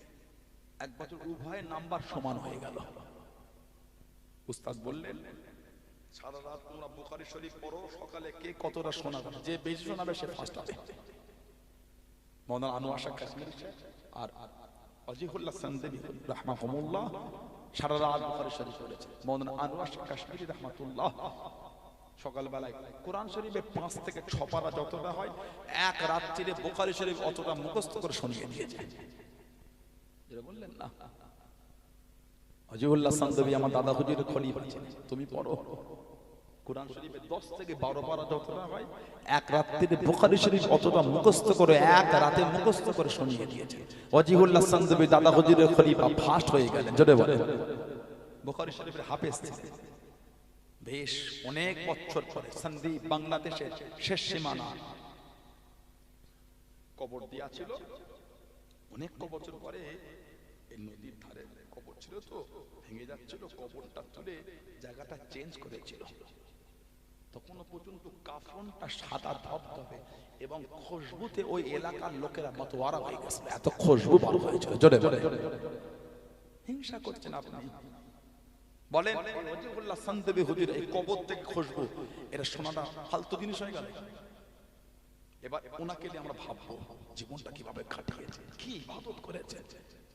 এক বছর উভয়ের নাম্বার সমান হয়ে গেল। উস্তাদ বললেন সারা রাত তোমরা বুখারী শরীফ পড়ো, সকালে কে কতটা শোনাবে, যে বেশি শোনাবে সে ফার্স্ট হবে। মাওলানা আনোয়ার শাহ কাশ্মীরি আর ওয়াজিহুল্লাহ সান্দেবী রাহমাহুমুল্লাহ সারা রাত বুখারী শরীফ পড়েছে। মাওলানা আনোয়ার শাহ কাশ্মীরি রাহমাতুল্লাহ সকাল বেলায় কোরআন শরীফে 5 থেকে 6 পারা যতটা হয়, এক রাত্রিরে বুখারী শরীফ অতটা মুখস্থ করে শুনিয়ে দিয়েছে। যেটা বললেন না ওয়াজিহুল্লাহ সান্দেবী আমার দাদা হুজুরের খলিফা ছিলেন, তুমি পড়ো কোরআন শরীফে 10 থেকে 12 পারা যতটা হয়, এক রাত্রিতে বুখারী শরীফ অতটা মুখস্থ করে এক রাতে মুখস্থ করে শুনিয়ে দিয়েছে। ওয়াজিহুল্লাহ সান্দেবী দাদা হুজুরের খলিফা ফাস্ট হয়ে গেলেন। জোরে বলেন বুখারী শরীফের হাফেজ ছিলেন। বেশ অনেক বছর পরে সন্দীপ বাংলাদেশের শেষ সীমানা কবর দেয়া ছিল। অনেক বছর পরে এই নদীর ধারে কবর ছিল, তো ভেঙে যাচ্ছিল, কবরটা তুলে জায়গাটা চেঞ্জ করেছিল। তখন পর্যন্ত কাফনটা সাদা ধবধবে এবং খুশবুতে ওই এলাকার লোকেরা মাতোয়ারা হয়ে গেছিল, এত খুশবু বার হয়েছিল। জোরে জোরে হিংসা করছেন আপনি, বলেন ওয়াজিহুল্লাহ সান্দেবী হুজুর এই কবর থেকে খুশবু, এটা শোনাটা ফালতু জিনিস হয়ে গেল। এবার ওনাকে নিয়ে আমরা ভাববো জীবনটা কিভাবে কাটিয়েছে, কি ইবাদত করেছে,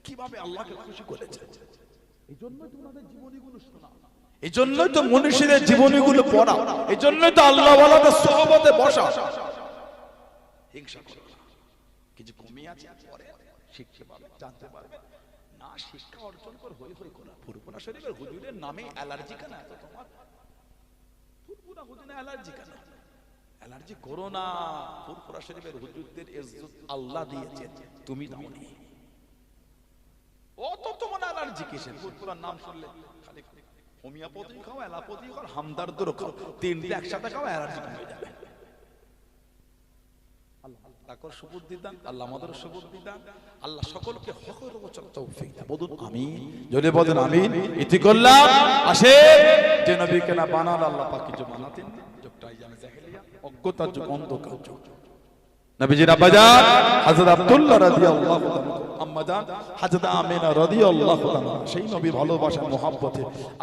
কিভাবে আল্লাহকে খুশি করেছে। এই জন্যই তো ওনাদের জীবনীগুলো শোনা, এই জন্যই তো মনীষীদের জীবনীগুলো পড়া, এই জন্যই তো আল্লাহ ওয়ালাদের সোহবতে বসা। হিংসা করো না, কিছু কমে আছে, পরে শিখতে পারবে, জানতে পারবে না। শিক্ষা অর্জন করে হই হই করা। ফুরফুরা শরীফের হুজুরের নামে অ্যালার্জি কেন এত তোমার? ফুরফুরা হুজুরে অ্যালার্জি কেন? অ্যালার্জি করো না। ফুরফুরা শরীফের হুজুরদের ইজ্জত আল্লাহ দিয়েছেন, তুমি দাওনি। ও তো তোমার অ্যালার্জি কিসের? ফুরফুরার নাম শুনলে খালি হোমিওপ্যাথি খাও, অ্যালোপ্যাথি খাও, হামদর্দও খাও, তিনটে একসাথে খাও, অ্যালার্জি কমে যাবে। আল্লাহ সুবুদ্ধি দান, আল্লাহ আমাদের সুবুদ্ধি দান, আল্লাহ সকলকে হকের উপর চলার তৌফিক দান। বলুন আমিন, জোরে বলেন আমিন। ইতি করলাম আসে যে নবীকে না বানাল আল্লাহ পাক কিছু বানাতেন, যুগটাই জানে জাহেলিয়া, অজ্ঞতার যুগ, অন্ধকার যুগ। নবীজির আব্বাজান হযরত আব্দুল্লাহ রাদিয়াল্লাহু তাআলা, আম্মাজান হযরত আমিনা রাদিয়াল্লাহু তাআলা, সেই নবী ভালোবাসা, মুহাব্বতে